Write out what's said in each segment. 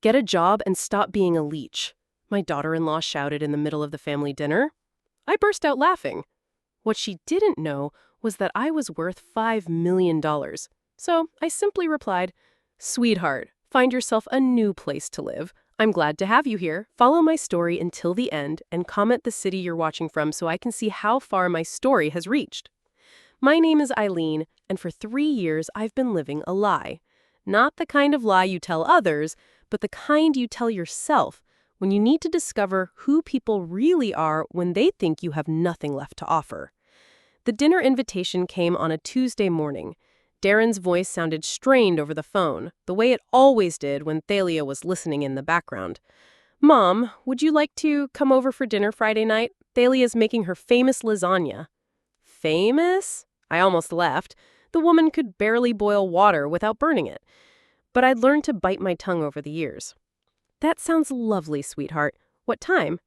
Get a job and stop being a leech, my daughter-in-law shouted in the middle of the family dinner. I burst out laughing. What she didn't know was that I was worth $5 million. So I simply replied, "Sweetheart, find yourself a new place to live. I'm glad to have you here. Follow my story until the end and comment the city you're watching from so I can see how far my story has reached." My name is Eileen, and for 3 years I've been living a lie. Not the kind of lie you tell others, but the kind you tell yourself when you need to discover who people really are when they think you have nothing left to offer. The dinner invitation came on a Tuesday morning. Darren's voice sounded strained over the phone, the way it always did when Thalia was listening in the background. "Mom, would you like to come over for dinner Friday night? Thalia's making her famous lasagna." Famous? I almost laughed. The woman could barely boil water without burning it. But I'd learned to bite my tongue over the years. "That sounds lovely, sweetheart. What time?"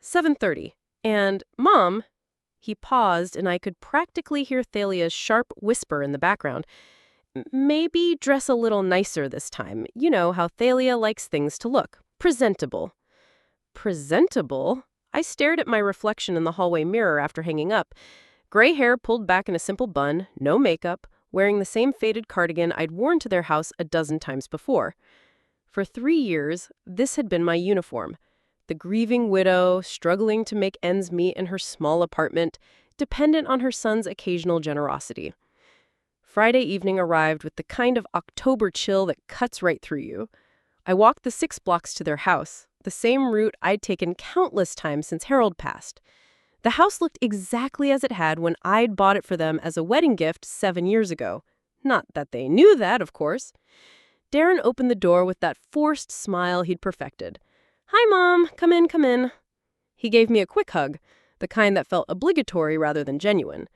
7:30. And, Mom," he paused and I could practically hear Thalia's sharp whisper in the background, "maybe dress a little nicer this time. You know how Thalia likes things to look presentable." Presentable? I stared at my reflection in the hallway mirror after hanging up. Gray hair pulled back in a simple bun, no makeup, wearing the same faded cardigan I'd worn to their house a dozen times before. For 3 years, this had been my uniform. The grieving widow, struggling to make ends meet in her small apartment, dependent on her son's occasional generosity. Friday evening arrived with the kind of October chill that cuts right through you. I walked the 6 blocks to their house, the same route I'd taken countless times since Harold passed. The house looked exactly as it had when I'd bought it for them as a wedding gift 7 years ago. Not that they knew that, of course. Darren opened the door with that forced smile he'd perfected. "Hi, Mom. Come in, come in." He gave me a quick hug, the kind that felt obligatory rather than genuine.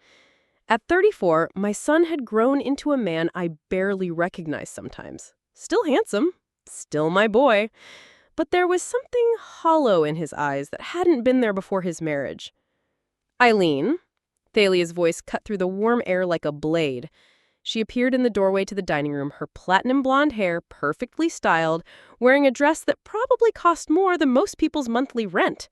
At 34, my son had grown into a man I barely recognized sometimes. Still handsome. Still my boy. But there was something hollow in his eyes that hadn't been there before his marriage. "Eileen." Thalia's voice cut through the warm air like a blade. She appeared in the doorway to the dining room, her platinum blonde hair perfectly styled, wearing a dress that probably cost more than most people's monthly rent.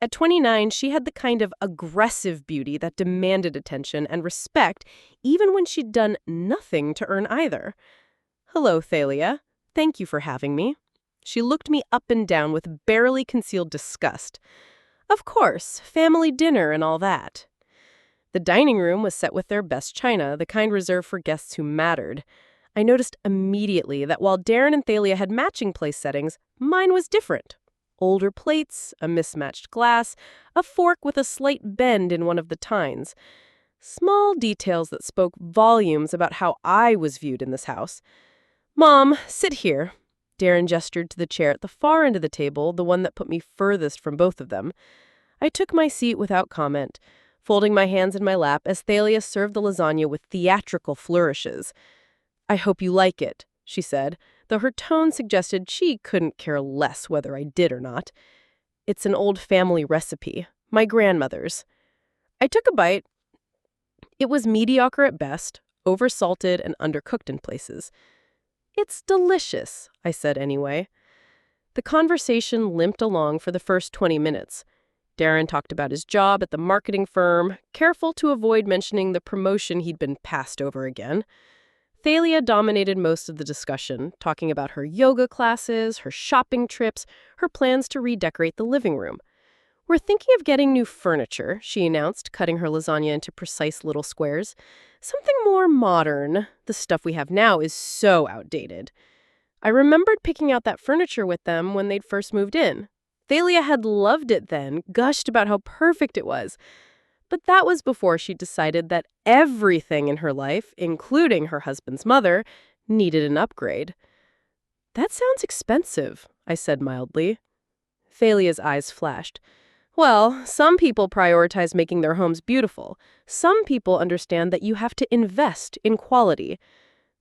At 29, she had the kind of aggressive beauty that demanded attention and respect, even when she'd done nothing to earn either. "Hello, Thalia. Thank you for having me." She looked me up and down with barely concealed disgust. "Of course, family dinner and all that." The dining room was set with their best china, the kind reserved for guests who mattered. I noticed immediately that while Darren and Thalia had matching place settings, mine was different. Older plates, a mismatched glass, a fork with a slight bend in one of the tines. Small details that spoke volumes about how I was viewed in this house. "Mom, sit here." Darren gestured to the chair at the far end of the table, the one that put me furthest from both of them. I took my seat without comment, folding my hands in my lap as Thalia served the lasagna with theatrical flourishes. "I hope you like it," she said, though her tone suggested she couldn't care less whether I did or not. "It's an old family recipe, my grandmother's." I took a bite. It was mediocre at best, oversalted and undercooked in places. "It's delicious," I said anyway. The conversation limped along for the first 20 minutes. Darren talked about his job at the marketing firm, careful to avoid mentioning the promotion he'd been passed over again. Thalia dominated most of the discussion, talking about her yoga classes, her shopping trips, her plans to redecorate the living room. "We're thinking of getting new furniture," she announced, cutting her lasagna into precise little squares. "Something more modern. The stuff we have now is so outdated." I remembered picking out that furniture with them when they'd first moved in. Thalia had loved it then, gushed about how perfect it was. But that was before she decided that everything in her life, including her husband's mother, needed an upgrade. "That sounds expensive," I said mildly. Thalia's eyes flashed. "Well, some people prioritize making their homes beautiful. Some people understand that you have to invest in quality."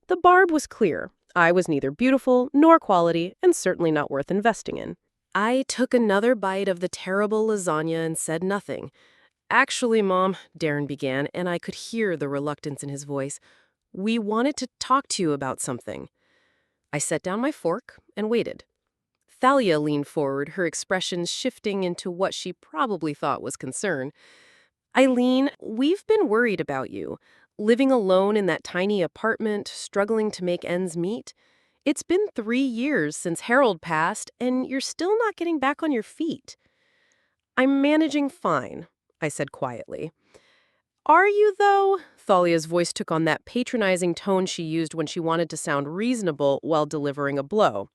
The barb was clear. I was neither beautiful nor quality, and certainly not worth investing in. I took another bite of the terrible lasagna and said nothing. "Actually, Mom," Darren began, and I could hear the reluctance in his voice, "we wanted to talk to you about something." I set down my fork and waited. Thalia leaned forward, her expression shifting into what she probably thought was concern. Eileen, we've been worried about you. Living alone in that tiny apartment, struggling to make ends meet. It's been 3 years since Harold passed, and you're still not getting back on your feet. I'm managing fine, I said quietly. Are you, though? Thalia's voice took on that patronizing tone she used when she wanted to sound reasonable while delivering a blow.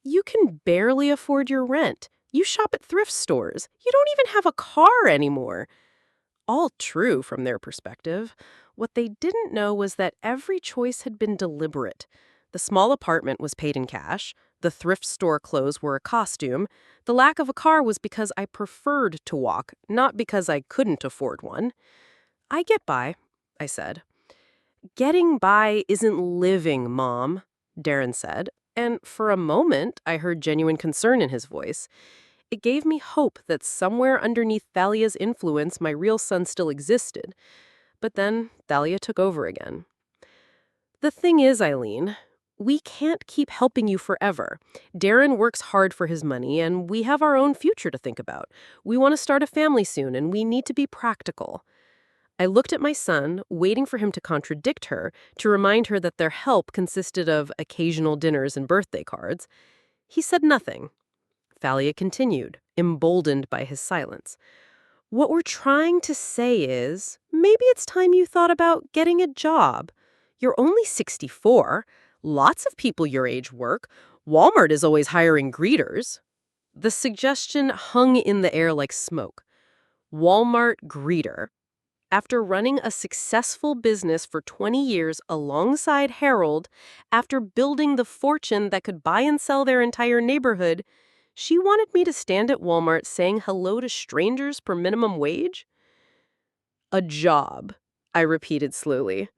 You can barely afford your rent. You shop at thrift stores. You don't even have a car anymore. All true from their perspective. What they didn't know was that every choice had been deliberate. The small apartment was paid in cash. The thrift store clothes were a costume. The lack of a car was because I preferred to walk, not because I couldn't afford one. I get by, I said. Getting by isn't living, Mom, Darren said, and for a moment I heard genuine concern in his voice. It gave me hope that somewhere underneath Thalia's influence my real son still existed. But then Thalia took over again. The thing is, Eileen, we can't keep helping you forever. Darren works hard for his money, and we have our own future to think about. We want to start a family soon, and we need to be practical. I looked at my son, waiting for him to contradict her, to remind her that their help consisted of occasional dinners and birthday cards. He said nothing. Thalia continued, emboldened by his silence. What we're trying to say is, maybe it's time you thought about getting a job. You're only 64. Lots of people your age work. Walmart is always hiring greeters. The suggestion hung in the air like smoke. Walmart greeter. After running a successful business for 20 years alongside Harold, after building the fortune that could buy and sell their entire neighborhood, she wanted me to stand at Walmart saying hello to strangers per minimum wage? A job, I repeated slowly.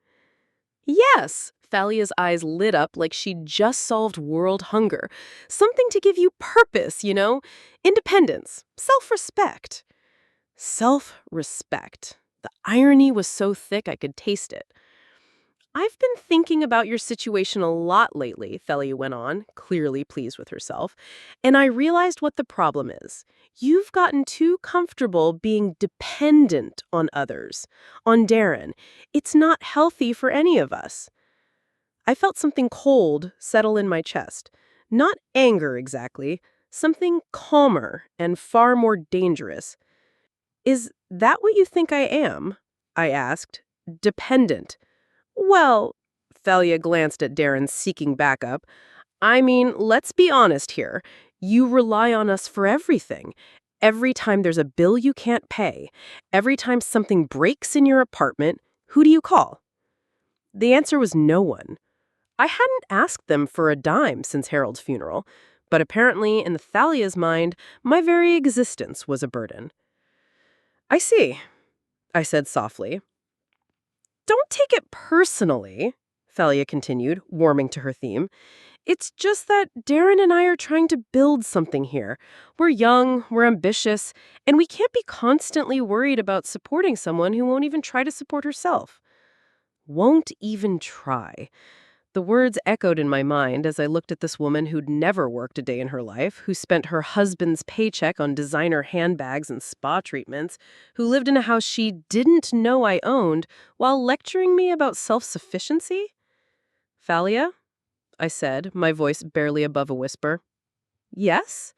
Yes, Thalia's eyes lit up like she'd just solved world hunger. Something to give you purpose, independence, self-respect. Self-respect. The irony was so thick I could taste it. I've been thinking about your situation a lot lately, Thalia went on, clearly pleased with herself, and I realized what the problem is. You've gotten too comfortable being dependent on others, on Darren. It's not healthy for any of us. I felt something cold settle in my chest. Not anger exactly, something calmer and far more dangerous. Is that what you think I am? I asked. Dependent. Well, Thalia glanced at Darren, seeking backup. I mean, let's be honest here. You rely on us for everything. Every time there's a bill you can't pay, every time something breaks in your apartment, who do you call? The answer was no one. I hadn't asked them for a dime since Harold's funeral, but apparently in Thalia's mind, my very existence was a burden. I see, I said softly. Don't take it personally, Thalia continued, warming to her theme. It's just that Darren and I are trying to build something here. We're young, we're ambitious, and we can't be constantly worried about supporting someone who won't even try to support herself. Won't even try. The words echoed in my mind as I looked at this woman who'd never worked a day in her life, who spent her husband's paycheck on designer handbags and spa treatments, who lived in a house she didn't know I owned, while lecturing me about self-sufficiency. Thalia? I said, my voice barely above a whisper. Yes?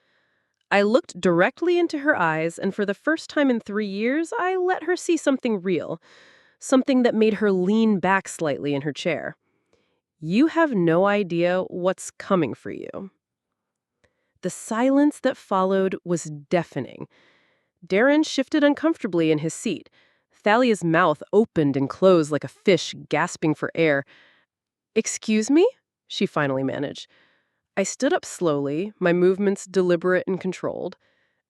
I looked directly into her eyes, and for the first time in 3 years, I let her see something real, something that made her lean back slightly in her chair. You have no idea what's coming for you. The silence that followed was deafening. Darren shifted uncomfortably in his seat. Thalia's mouth opened and closed like a fish gasping for air. Excuse me? She finally managed. I stood up slowly, my movements deliberate and controlled.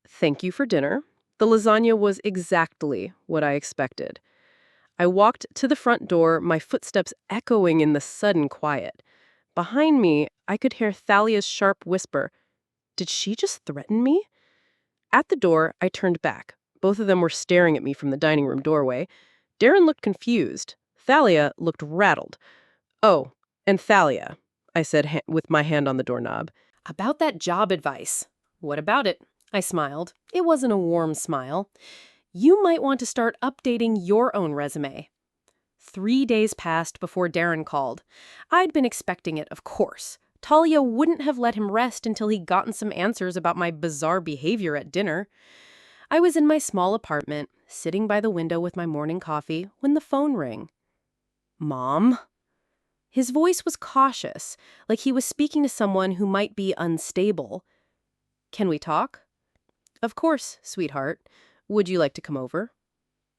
Thank you for dinner. The lasagna was exactly what I expected. I walked to the front door, my footsteps echoing in the sudden quiet. Behind me, I could hear Thalia's sharp whisper. Did she just threaten me? At the door, I turned back. Both of them were staring at me from the dining room doorway. Darren looked confused. Thalia looked rattled. Oh, and Thalia, I said with my hand on the doorknob. About that job advice. What about it? I smiled. It wasn't a warm smile. You might want to start updating your own resume. 3 days passed before Darren called. I'd been expecting it, of course. Thalia wouldn't have let him rest until he'd gotten some answers about my bizarre behavior at dinner. I was in my small apartment, sitting by the window with my morning coffee, when the phone rang. Mom? His voice was cautious, like he was speaking to someone who might be unstable. Can we talk? Of course, sweetheart. Would you like to come over?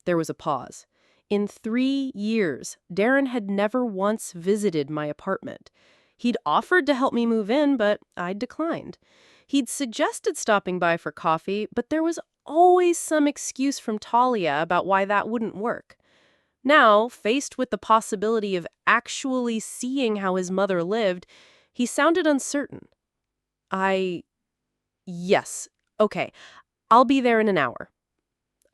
There was a pause. In 3 years, Darren had never once visited my apartment. He'd offered to help me move in, but I'd declined. He'd suggested stopping by for coffee, but there was always some excuse from Thalia about why that wouldn't work. Now, faced with the possibility actually seeing how his mother lived, he sounded uncertain. Yes, okay, I'll be there in an hour.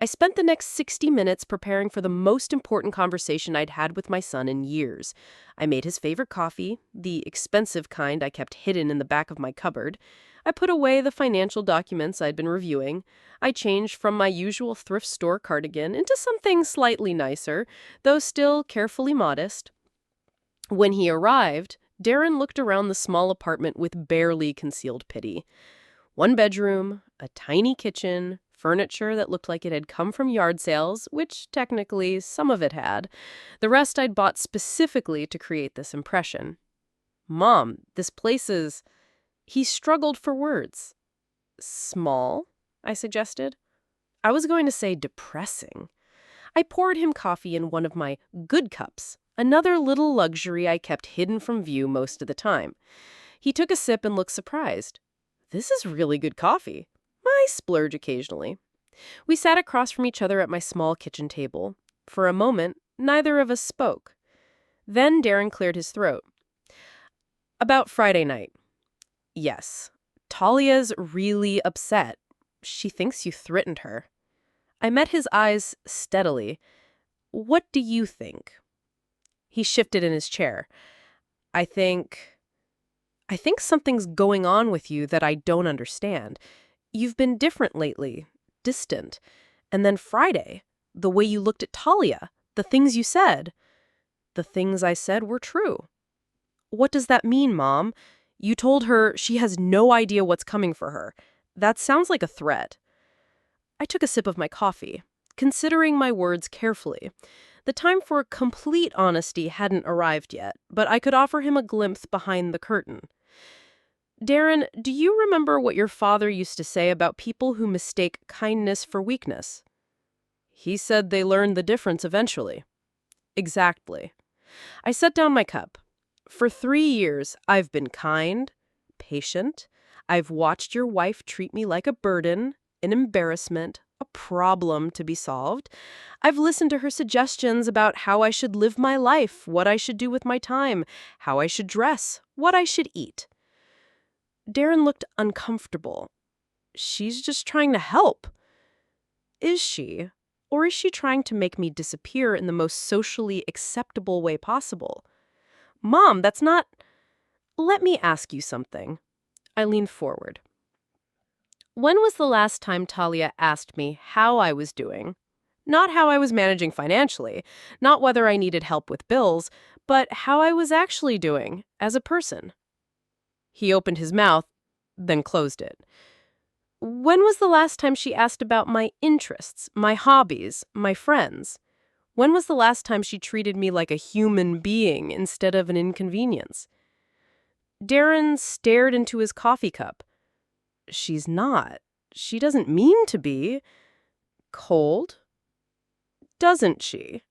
I spent the next 60 minutes preparing for the most important conversation I'd had with my son in years. I made his favorite coffee, the expensive kind I kept hidden in the back of my cupboard. I put away the financial documents I'd been reviewing. I changed from my usual thrift store cardigan into something slightly nicer, though still carefully modest. When he arrived, Darren looked around the small apartment with barely concealed pity. 1 bedroom, a tiny kitchen, furniture that looked like it had come from yard sales, which technically some of it had. The rest I'd bought specifically to create this impression. Mom, this place is... He struggled for words. Small, I suggested. I was going to say depressing. I poured him coffee in one of my good cups, another little luxury I kept hidden from view most of the time. He took a sip and looked surprised. This is really good coffee. I splurge occasionally. We sat across from each other at my small kitchen table. For a moment, neither of us spoke. Then Darren cleared his throat. About Friday night. Yes, Talia's really upset. She thinks you threatened her. I met his eyes steadily. What do you think? He shifted in his chair. I think something's going on with you that I don't understand. You've been different lately, distant. And then Friday, the way you looked at Thalia, the things you said. The things I said were true. What does that mean, Mom? You told her she has no idea what's coming for her. That sounds like a threat. I took a sip of my coffee, considering my words carefully. The time for complete honesty hadn't arrived yet, but I could offer him a glimpse behind the curtain. Darren, do you remember what your father used to say about people who mistake kindness for weakness? He said they learned the difference eventually. Exactly. I set down my cup. For 3 years, I've been kind, patient. I've watched your wife treat me like a burden, an embarrassment, a problem to be solved. I've listened to her suggestions about how I should live my life, what I should do with my time, how I should dress, what I should eat. Darren looked uncomfortable. She's just trying to help. Is she? Or is she trying to make me disappear in the most socially acceptable way possible? Mom, that's not... Let me ask you something. I leaned forward. When was the last time Thalia asked me how I was doing? Not how I was managing financially, not whether I needed help with bills, but how I was actually doing as a person. He opened his mouth, then closed it. When was the last time she asked about my interests, my hobbies, my friends? When was the last time she treated me like a human being instead of an inconvenience? Darren stared into his coffee cup. She's not. She doesn't mean to be. Cold? Doesn't she?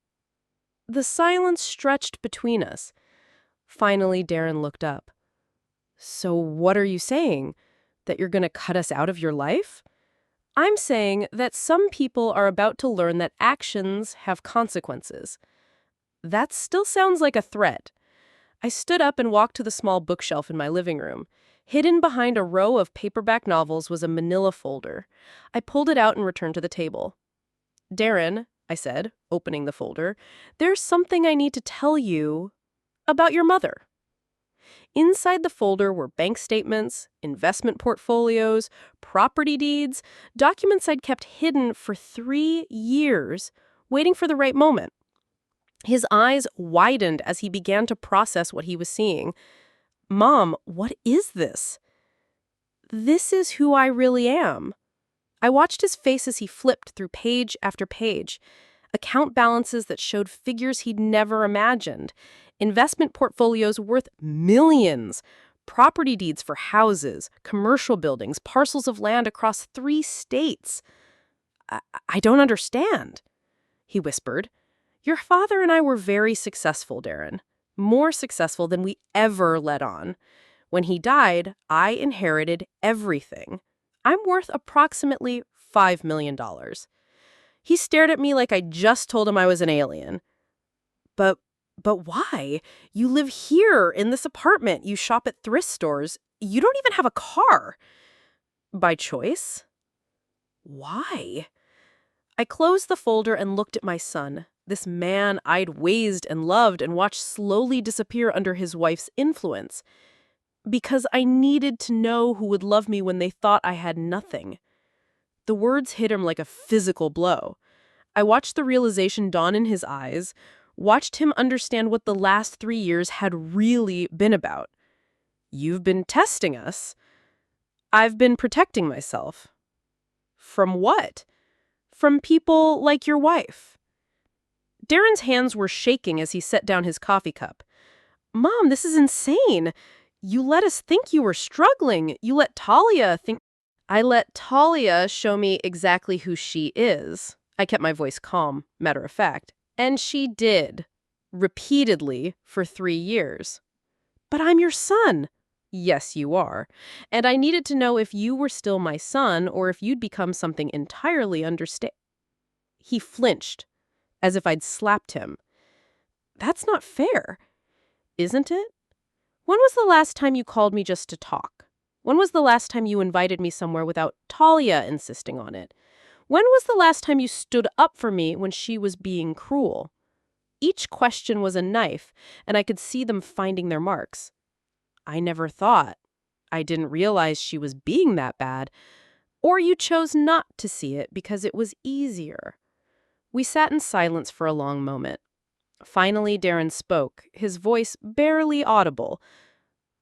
The silence stretched between us. Finally, Darren looked up. So what are you saying? That you're going to cut us out of your life? I'm saying that some people are about to learn that actions have consequences. That still sounds like a threat. I stood up and walked to the small bookshelf in my living room. Hidden behind a row of paperback novels was a manila folder. I pulled it out and returned to the table. Darren, I said, opening the folder, there's something I need to tell you about your mother. Inside the folder were bank statements, investment portfolios, property deeds, documents I'd kept hidden for 3 years, waiting for the right moment. His eyes widened as he began to process what he was seeing. "Mom, what is this?" "This is who I really am." I watched his face as he flipped through page after page. Account balances that showed figures he'd never imagined. Investment portfolios worth millions. Property deeds for houses, commercial buildings, parcels of land across 3 states. I don't understand," he whispered. "Your father and I were very successful, Darren. More successful than we ever let on. When he died, I inherited everything. I'm worth approximately $5 million. He stared at me like I just told him I was an alien. But why? You live here in this apartment. You shop at thrift stores. You don't even have a car." "By choice." "Why?" I closed the folder and looked at my son, this man I'd raised and loved and watched slowly disappear under his wife's influence. Because I needed to know who would love me when they thought I had nothing. The words hit him like a physical blow. I watched the realization dawn in his eyes, watched him understand what the last 3 years had really been about. "You've been testing us." "I've been protecting myself." "From what?" "From people like your wife." Darren's hands were shaking as he set down his coffee cup. "Mom, this is insane. You let us think you were struggling. You let Thalia think—" "I let Thalia show me exactly who she is." I kept my voice calm, matter of fact. "And she did. Repeatedly for 3 years." "But I'm your son." "Yes, you are. And I needed to know if you were still my son or if you'd become something entirely understand." He flinched, as if I'd slapped him. "That's not fair." "Isn't it? When was the last time you called me just to talk? When was the last time you invited me somewhere without Thalia insisting on it? When was the last time you stood up for me when she was being cruel?" Each question was a knife, and I could see them finding their marks. "I never thought. I didn't realize she was being that bad. Or you chose not to see it because it was easier." We sat in silence for a long moment. Finally, Darren spoke, his voice barely audible.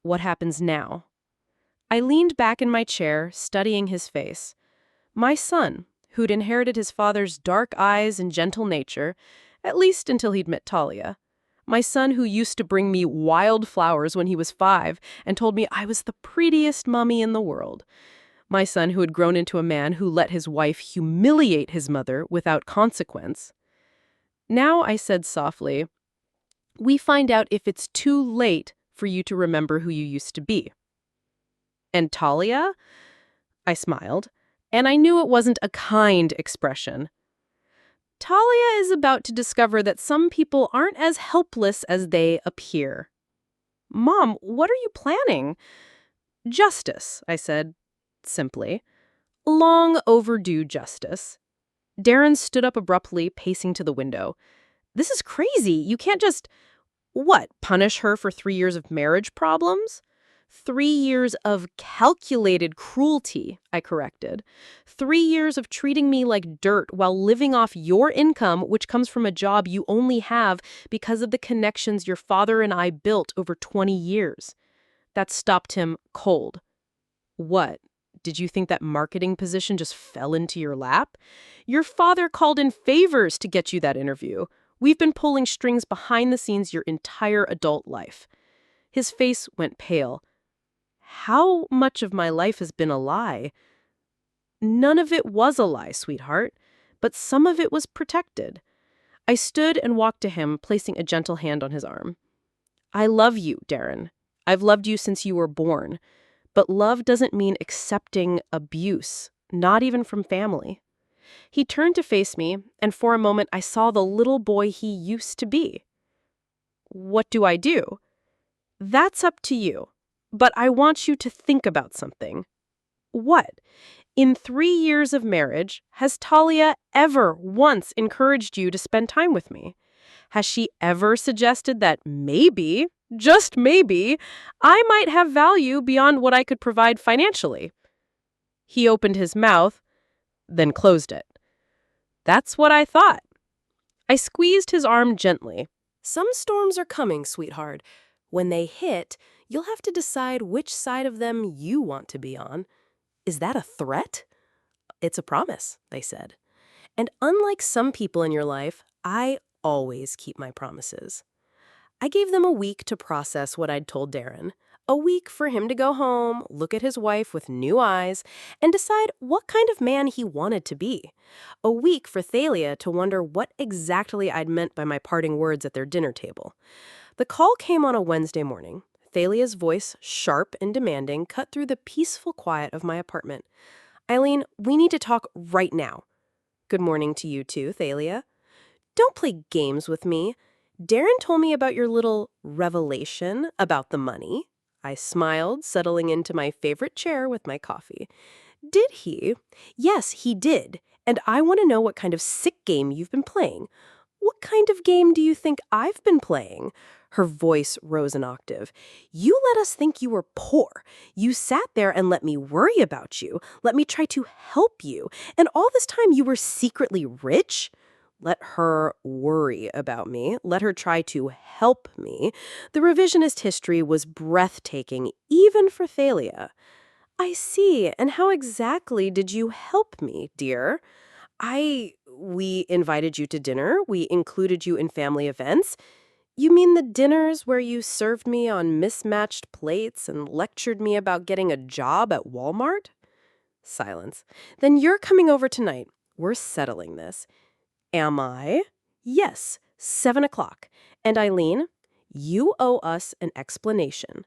"What happens now?" I leaned back in my chair, studying his face. My son, who'd inherited his father's dark eyes and gentle nature, at least until he'd met Thalia. My son who used to bring me wildflowers when he was 5 and told me I was the prettiest mummy in the world. My son who had grown into a man who let his wife humiliate his mother without consequence. Now, I said softly, "We find out if it's too late for you to remember who you used to be." "And Thalia?" I smiled, and I knew it wasn't a kind expression. "Thalia is about to discover that some people aren't as helpless as they appear." "Mom, what are you planning?" "Justice," I said, simply. "Long overdue justice." Darren stood up abruptly, pacing to the window. "This is crazy. You can't just—" "What, punish her for 3 years of marriage problems?" 3 years of calculated cruelty, I corrected. 3 years of treating me like dirt while living off your income, which comes from a job you only have because of the connections your father and I built over 20 years. That stopped him cold. "What? Did you think that marketing position just fell into your lap? Your father called in favors to get you that interview. We've been pulling strings behind the scenes your entire adult life." His face went pale. "How much of my life has been a lie?" "None of it was a lie, sweetheart, but some of it was protected." I stood and walked to him, placing a gentle hand on his arm. "I love you, Darren. I've loved you since you were born. But love doesn't mean accepting abuse, not even from family." He turned to face me, and for a moment I saw the little boy he used to be. "What do I do?" "That's up to you. But I want you to think about something." "What?" "In 3 years of marriage, has Thalia ever once encouraged you to spend time with me? Has she ever suggested that maybe, just maybe, I might have value beyond what I could provide financially. He opened his mouth, then closed it. That's what I thought. I squeezed his arm gently. Some storms are coming, sweetheart. When they hit, you'll have to decide which side of them you want to be on. Is that a threat? It's a promise, they said. And unlike some people in your life, I always keep my promises. I gave them a week to process what I'd told Darren. A week for him to go home, look at his wife with new eyes, and decide what kind of man he wanted to be. A week for Thalia to wonder what exactly I'd meant by my parting words at their dinner table. The call came on a Wednesday morning. Thalia's voice, sharp and demanding, cut through the peaceful quiet of my apartment. Eileen, we need to talk right now. Good morning to you too, Thalia. Don't play games with me. Darren told me about your little revelation about the money. I smiled, settling into my favorite chair with my coffee. Did he? Yes, he did. And I want to know what kind of sick game you've been playing. What kind of game do you think I've been playing? Her voice rose an octave. You let us think you were poor. You sat there and let me worry about you. Let me try to help you. And all this time you were secretly rich? Let her worry about me. Let her try to help me. The revisionist history was breathtaking, even for Thalia. I see. And how exactly did you help me, dear? We invited you to dinner. We included you in family events. You mean the dinners where you served me on mismatched plates and lectured me about getting a job at Walmart? Silence. Then you're coming over tonight. We're settling this. Am I? Yes, 7 o'clock. And Eileen, you owe us an explanation.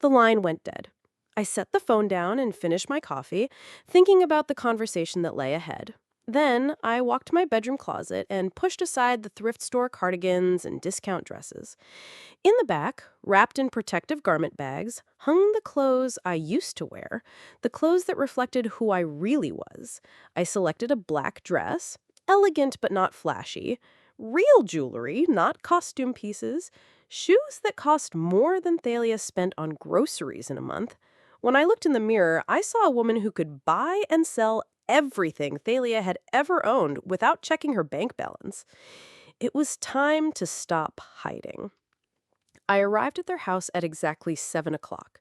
The line went dead. I set the phone down and finished my coffee, thinking about the conversation that lay ahead. Then I walked to my bedroom closet and pushed aside the thrift store cardigans and discount dresses. In the back, wrapped in protective garment bags, hung the clothes I used to wear, the clothes that reflected who I really was. I selected a black dress, elegant but not flashy, real jewelry, not costume pieces, shoes that cost more than Thalia spent on groceries in a month. When I looked in the mirror, I saw a woman who could buy and sell everything Thalia had ever owned without checking her bank balance. It was time to stop hiding. I arrived at their house at exactly 7 o'clock.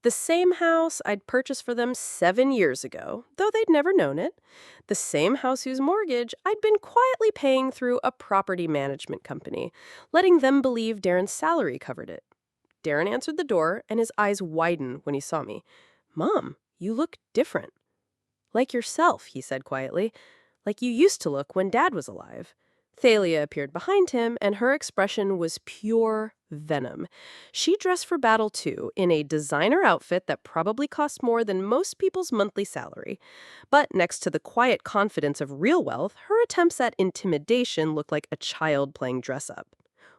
The same house I'd purchased for them 7 years ago, though they'd never known it. The same house whose mortgage I'd been quietly paying through a property management company, letting them believe Darren's salary covered it. Darren answered the door, and his eyes widened when he saw me. Mom, you look different. Like yourself, he said quietly. Like you used to look when Dad was alive. Thalia appeared behind him, and her expression was pure venom. She dressed for battle, too, in a designer outfit that probably cost more than most people's monthly salary. But next to the quiet confidence of real wealth, her attempts at intimidation looked like a child playing dress-up.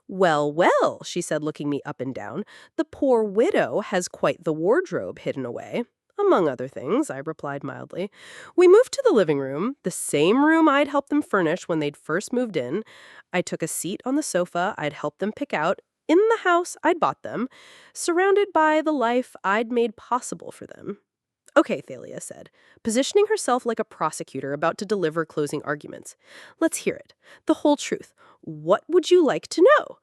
Well, well, she said, looking me up and down, the poor widow has quite the wardrobe hidden away. Among other things, I replied mildly. We moved to the living room, the same room I'd helped them furnish when they'd first moved in. I took a seat on the sofa I'd helped them pick out, in the house I'd bought them, surrounded by the life I'd made possible for them. Okay, Thalia said, positioning herself like a prosecutor about to deliver closing arguments. Let's hear it. The whole truth. What would you like to know?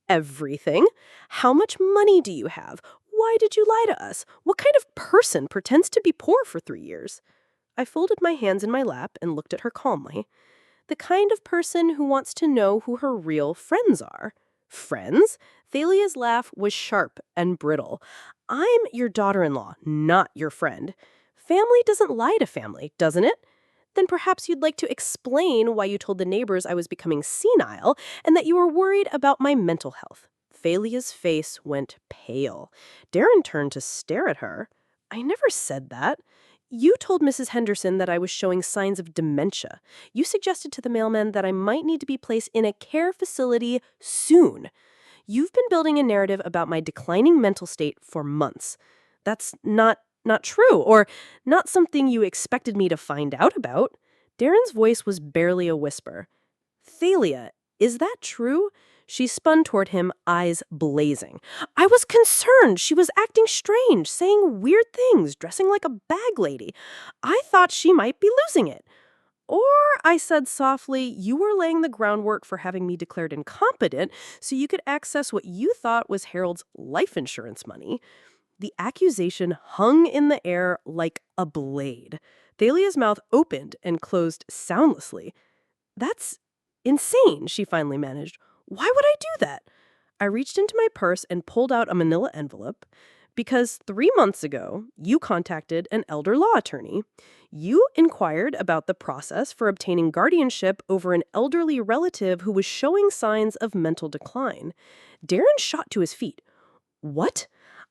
Everything. How much money do you have? Why did you lie to us? What kind of person pretends to be poor for 3 years? I folded my hands in my lap and looked at her calmly. The kind of person who wants to know who her real friends are. Friends? Thalia's laugh was sharp and brittle. I'm your daughter-in-law, not your friend. Family doesn't lie to family, doesn't it? Then perhaps you'd like to explain why you told the neighbors I was becoming senile and that you were worried about my mental health. Thalia's face went pale. Darren turned to stare at her. I never said that. You told Mrs. Henderson that I was showing signs of dementia. You suggested to the mailman that I might need to be placed in a care facility soon. You've been building a narrative about my declining mental state for months. That's not true, or not something you expected me to find out about. Darren's voice was barely a whisper. Thalia, is that true? She spun toward him, eyes blazing. I was concerned. She was acting strange, saying weird things, dressing like a bag lady. I thought she might be losing it. Or, I said softly, you were laying the groundwork for having me declared incompetent so you could access what you thought was Harold's life insurance money. The accusation hung in the air like a blade. Thalia's mouth opened and closed soundlessly. That's insane, she finally managed. Why would I do that? I reached into my purse and pulled out a manila envelope because 3 months ago, you contacted an elder law attorney. You inquired about the process for obtaining guardianship over an elderly relative who was showing signs of mental decline. Darren shot to his feet. What?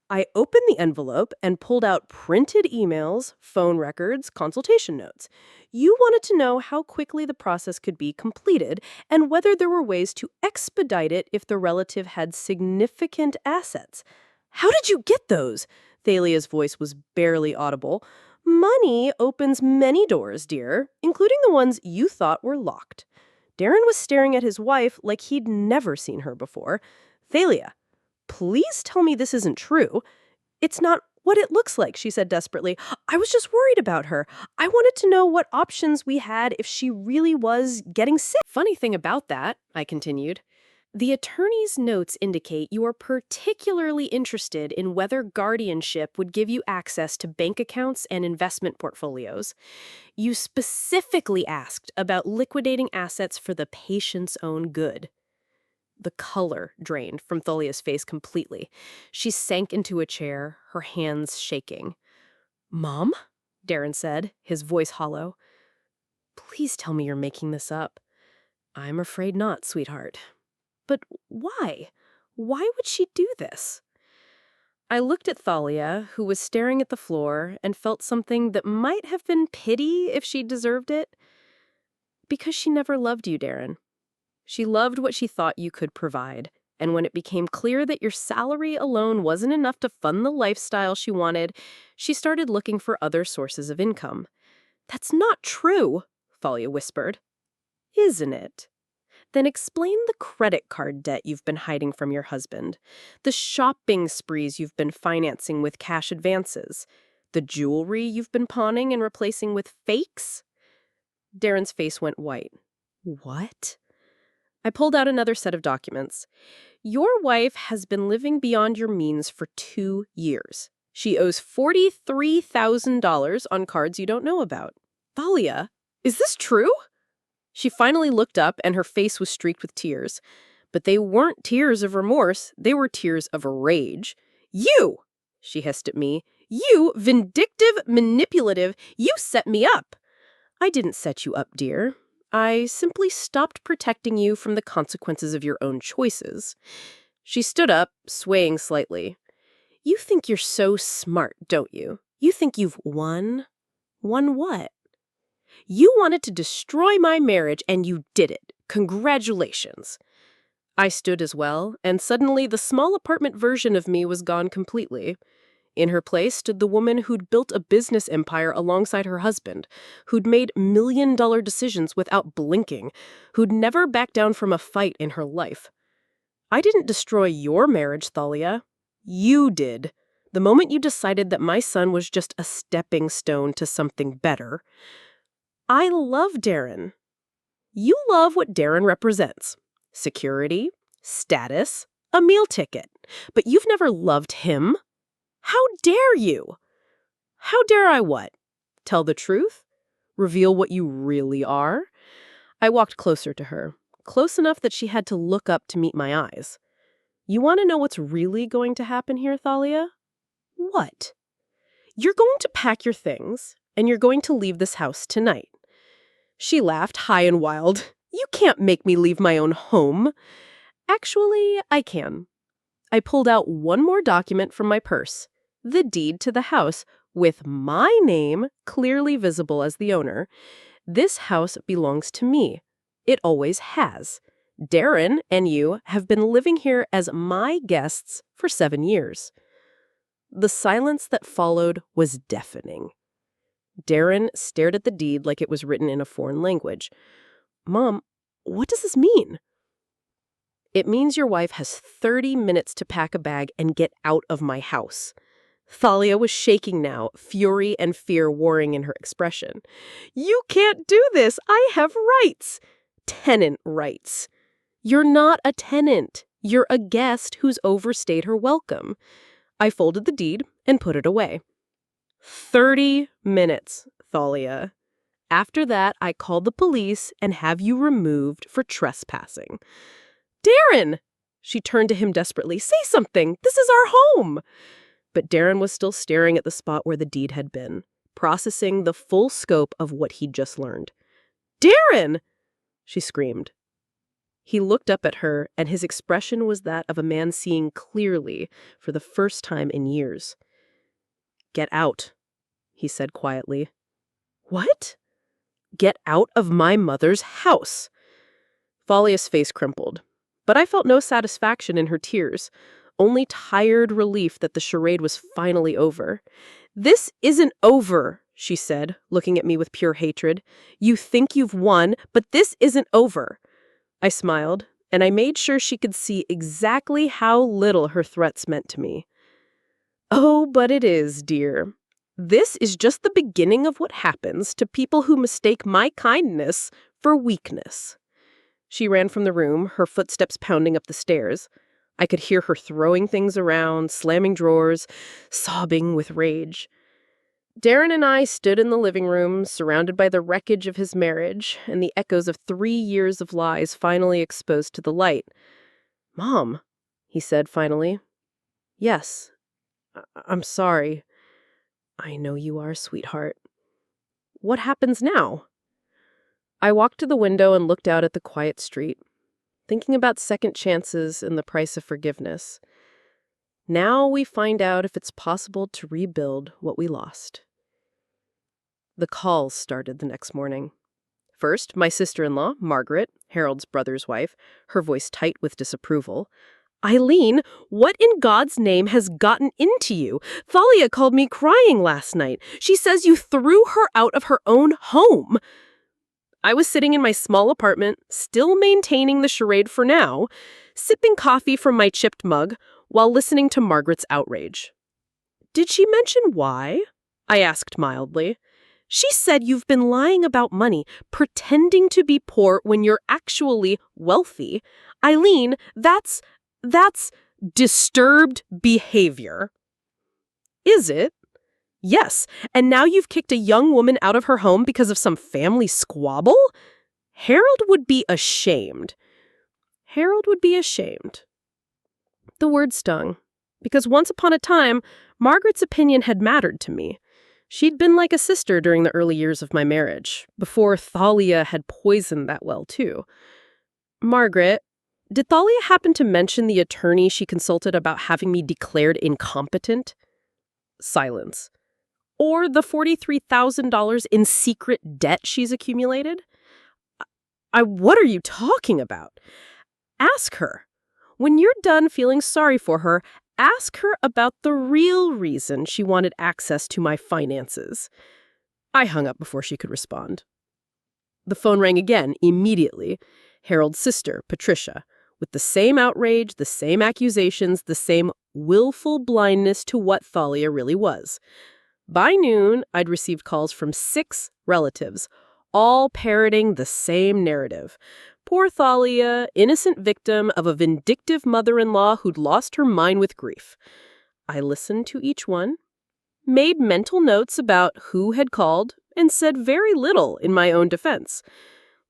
I opened the envelope and pulled out printed emails, phone records, consultation notes. You wanted to know how quickly the process could be completed and whether there were ways to expedite it if the relative had significant assets. How did you get those? Thalia's voice was barely audible. Money opens many doors, dear, including the ones you thought were locked. Darren was staring at his wife like he'd never seen her before. Thalia, please tell me this isn't true. It's not what it looks like, she said desperately. I was just worried about her. I wanted to know what options we had if she really was getting sick. Funny thing about that, I continued. The attorney's notes indicate you are particularly interested in whether guardianship would give you access to bank accounts and investment portfolios. You specifically asked about liquidating assets for the patient's own good. The color drained from Thalia's face completely. She sank into a chair, her hands shaking. Mom? Darren said, his voice hollow. Please tell me you're making this up. I'm afraid not, sweetheart. But why? Why would she do this? I looked at Thalia, who was staring at the floor, and felt something that might have been pity if she deserved it. Because she never loved you, Darren. She loved what she thought you could provide, and when it became clear that your salary alone wasn't enough to fund the lifestyle she wanted, she started looking for other sources of income. That's not true, Thalia whispered. Isn't it? Then explain the credit card debt you've been hiding from your husband, the shopping sprees you've been financing with cash advances, the jewelry you've been pawning and replacing with fakes. Darren's face went white. What? I pulled out another set of documents. Your wife has been living beyond your means for 2 years. She owes $43,000 on cards you don't know about. Thalia, is this true? She finally looked up and her face was streaked with tears. But they weren't tears of remorse, they were tears of rage. You, she hissed at me, you, vindictive, manipulative, you set me up. I didn't set you up, dear. I simply stopped protecting you from the consequences of your own choices. She stood up, swaying slightly. You think you're so smart, don't you? You think you've won? Won what? You wanted to destroy my marriage, and you did it. Congratulations. I stood as well, and suddenly the small apartment version of me was gone completely. In her place stood the woman who'd built a business empire alongside her husband, who'd made million-dollar decisions without blinking, who'd never backed down from a fight in her life. I didn't destroy your marriage, Thalia. You did. The moment you decided that my son was just a stepping stone to something better. I love Darren. You love what Darren represents. Security, status, a meal ticket. But you've never loved him. How dare you? How dare I what? Tell the truth? Reveal what you really are? I walked closer to her, close enough that she had to look up to meet my eyes. You want to know what's really going to happen here, Thalia? What? You're going to pack your things, and you're going to leave this house tonight. She laughed high and wild. You can't make me leave my own home. Actually, I can. I pulled out one more document from my purse, the deed to the house, with my name clearly visible as the owner. This house belongs to me. It always has. Darren and you have been living here as my guests for 7 years. The silence that followed was deafening. Darren stared at the deed like it was written in a foreign language. Mom, what does this mean? It means your wife has 30 minutes to pack a bag and get out of my house. Thalia was shaking now, fury and fear warring in her expression. You can't do this. I have rights. Tenant rights. You're not a tenant. You're a guest who's overstayed her welcome. I folded the deed and put it away. 30 minutes, Thalia. After that, I called the police and have you removed for trespassing. Darren! She turned to him desperately. Say something. This is our home. But Darren was still staring at the spot where the deed had been, processing the full scope of what he'd just learned. Darren! She screamed. He looked up at her, and his expression was that of a man seeing clearly for the first time in years. Get out, he said quietly. What? Get out of my mother's house. Thalia's face crimpled, but I felt no satisfaction in her tears, only tired relief that the charade was finally over. This isn't over, she said, looking at me with pure hatred. You think you've won, but this isn't over. I smiled, and I made sure she could see exactly how little her threats meant to me. Oh, but it is, dear. This is just the beginning of what happens to people who mistake my kindness for weakness. She ran from the room, her footsteps pounding up the stairs. I could hear her throwing things around, slamming drawers, sobbing with rage. Darren and I stood in the living room, surrounded by the wreckage of his marriage and the echoes of 3 years of lies finally exposed to the light. Mom, he said finally. Yes, I'm sorry. I know you are, sweetheart. What happens now? I walked to the window and looked out at the quiet street, thinking about second chances and the price of forgiveness. Now we find out if it's possible to rebuild what we lost. The calls started the next morning. First, my sister-in-law, Margaret, Harold's brother's wife, her voice tight with disapproval. Eileen, what in God's name has gotten into you? Thalia called me crying last night. She says you threw her out of her own home. I was sitting in my small apartment, still maintaining the charade for now, sipping coffee from my chipped mug while listening to Margaret's outrage. Did she mention why? I asked mildly. She said you've been lying about money, pretending to be poor when you're actually wealthy. Eileen, that's disturbed behavior. Is it? Yes, and now you've kicked a young woman out of her home because of some family squabble? Harold would be ashamed. Harold would be ashamed. The word stung, because once upon a time, Margaret's opinion had mattered to me. She'd been like a sister during the early years of my marriage, before Thalia had poisoned that well, too. Margaret, did Thalia happen to mention the attorney she consulted about having me declared incompetent? Silence. Or the $43,000 in secret debt she's accumulated? What are you talking about? Ask her. When you're done feeling sorry for her, ask her about the real reason she wanted access to my finances. I hung up before she could respond. The phone rang again, immediately. Harold's sister, Patricia, with the same outrage, the same accusations, the same willful blindness to what Thalia really was. By noon, I'd received calls from 6 relatives, all parroting the same narrative. Poor Thalia, innocent victim of a vindictive mother-in-law who'd lost her mind with grief. I listened to each one, made mental notes about who had called, and said very little in my own defense.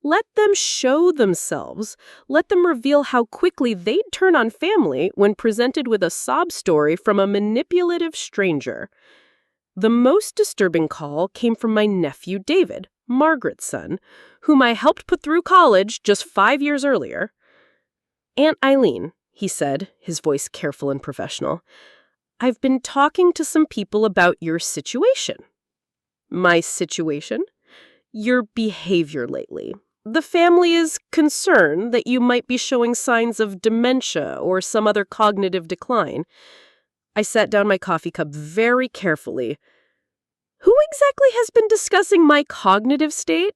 Let them show themselves. Let them reveal how quickly they'd turn on family when presented with a sob story from a manipulative stranger. The most disturbing call came from my nephew David, Margaret's son, whom I helped put through college just 5 years earlier. Aunt Eileen, he said, his voice careful and professional, I've been talking to some people about your situation. My situation? Your behavior lately. The family is concerned that you might be showing signs of dementia or some other cognitive decline. I set down my coffee cup very carefully. Who exactly has been discussing my cognitive state?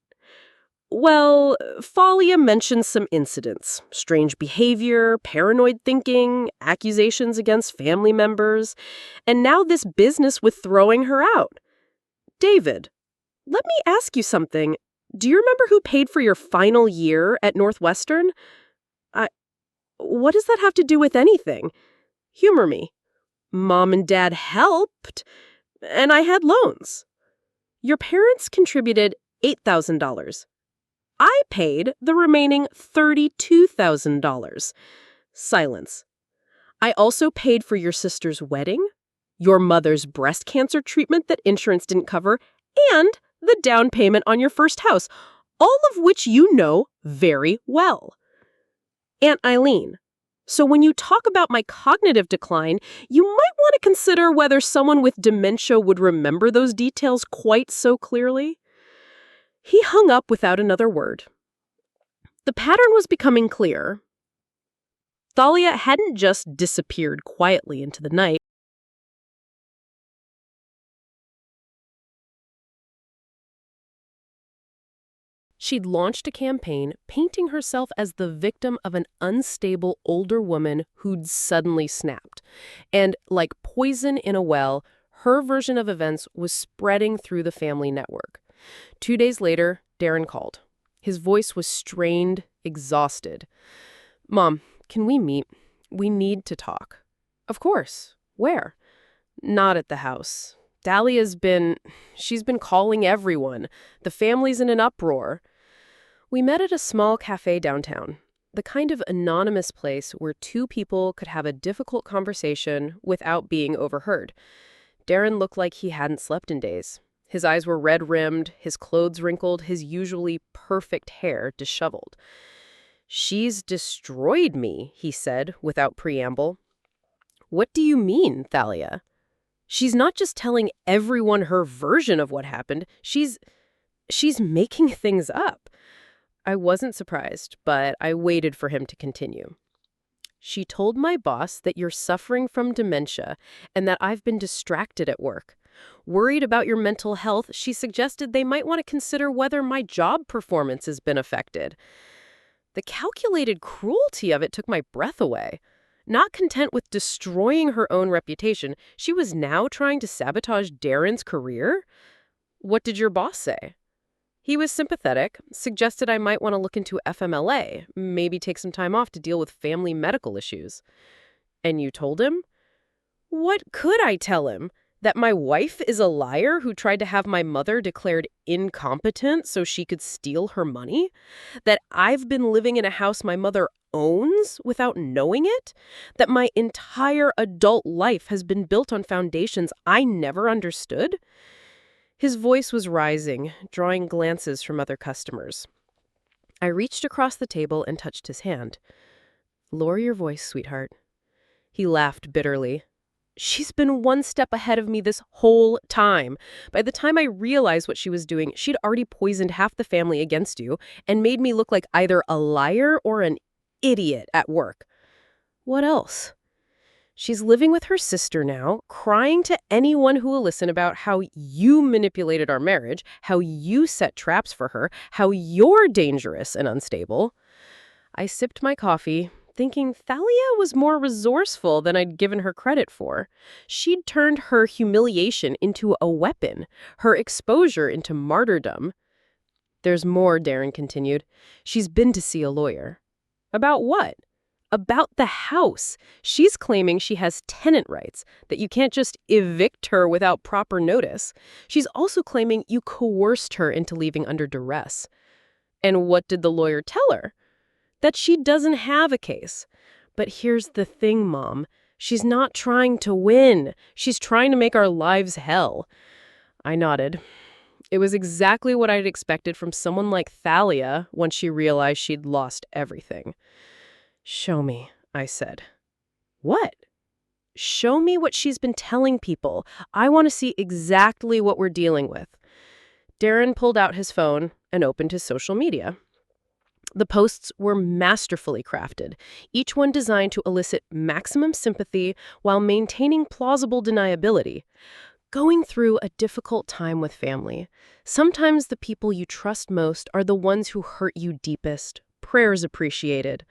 Well, Thalia mentioned some incidents: strange behavior, paranoid thinking, accusations against family members, and now this business with throwing her out. David, let me ask you something. Do you remember who paid for your final year at Northwestern? I, what does that have to do with anything? Humor me. Mom and Dad helped, and I had loans. Your parents contributed $8,000. I paid the remaining $32,000. Silence. I also paid for your sister's wedding, your mother's breast cancer treatment that insurance didn't cover, and the down payment on your first house, all of which you know very well. Aunt Eileen, so when you talk about my cognitive decline, you might want to consider whether someone with dementia would remember those details quite so clearly. He hung up without another word. The pattern was becoming clear. Thalia hadn't just disappeared quietly into the night. She'd launched a campaign painting herself as the victim of an unstable older woman who'd suddenly snapped. And like poison in a well, her version of events was spreading through the family network. 2 days later, Darren called. His voice was strained, exhausted. "Mom, can we meet? We need to talk." "Of course. Where?" "Not at the house. She's been calling everyone. The family's in an uproar." We met at a small cafe downtown, the kind of anonymous place where two people could have a difficult conversation without being overheard. Darren looked like he hadn't slept in days. His eyes were red-rimmed, his clothes wrinkled, his usually perfect hair disheveled. "She's destroyed me," he said, without preamble. "What do you mean, Thalia?" "She's not just telling everyone her version of what happened. She's making things up." I wasn't surprised, but I waited for him to continue. "She told my boss that you're suffering from dementia and that I've been distracted at work. Worried about your mental health, she suggested they might want to consider whether my job performance has been affected." The calculated cruelty of it took my breath away. Not content with destroying her own reputation, she was now trying to sabotage Darren's career? "What did your boss say?" "He was sympathetic, suggested I might want to look into FMLA, maybe take some time off to deal with family medical issues." "And you told him?" "What could I tell him? That my wife is a liar who tried to have my mother declared incompetent so she could steal her money? That I've been living in a house my mother owns without knowing it? That my entire adult life has been built on foundations I never understood?" His voice was rising, drawing glances from other customers. I reached across the table and touched his hand. "Lower your voice, sweetheart." He laughed bitterly. "She's been one step ahead of me this whole time. By the time I realized what she was doing, she'd already poisoned half the family against you and made me look like either a liar or an idiot at work." "What else?" "She's living with her sister now, crying to anyone who will listen about how you manipulated our marriage, how you set traps for her, how you're dangerous and unstable." I sipped my coffee, thinking Thalia was more resourceful than I'd given her credit for. She'd turned her humiliation into a weapon, her exposure into martyrdom. "There's more," Darren continued. "She's been to see a lawyer." "About what?" "About the house. She's claiming she has tenant rights, that you can't just evict her without proper notice. She's also claiming you coerced her into leaving under duress." "And what did the lawyer tell her?" "That she doesn't have a case. But here's the thing, Mom. She's not trying to win. She's trying to make our lives hell." I nodded. It was exactly what I'd expected from someone like Thalia once she realized she'd lost everything. "Show me," I said. "What?" "Show me what she's been telling people. I want to see exactly what we're dealing with." Darren pulled out his phone and opened his social media. The posts were masterfully crafted, each one designed to elicit maximum sympathy while maintaining plausible deniability. Going through a difficult time with family. Sometimes the people you trust most are the ones who hurt you deepest. Prayers appreciated.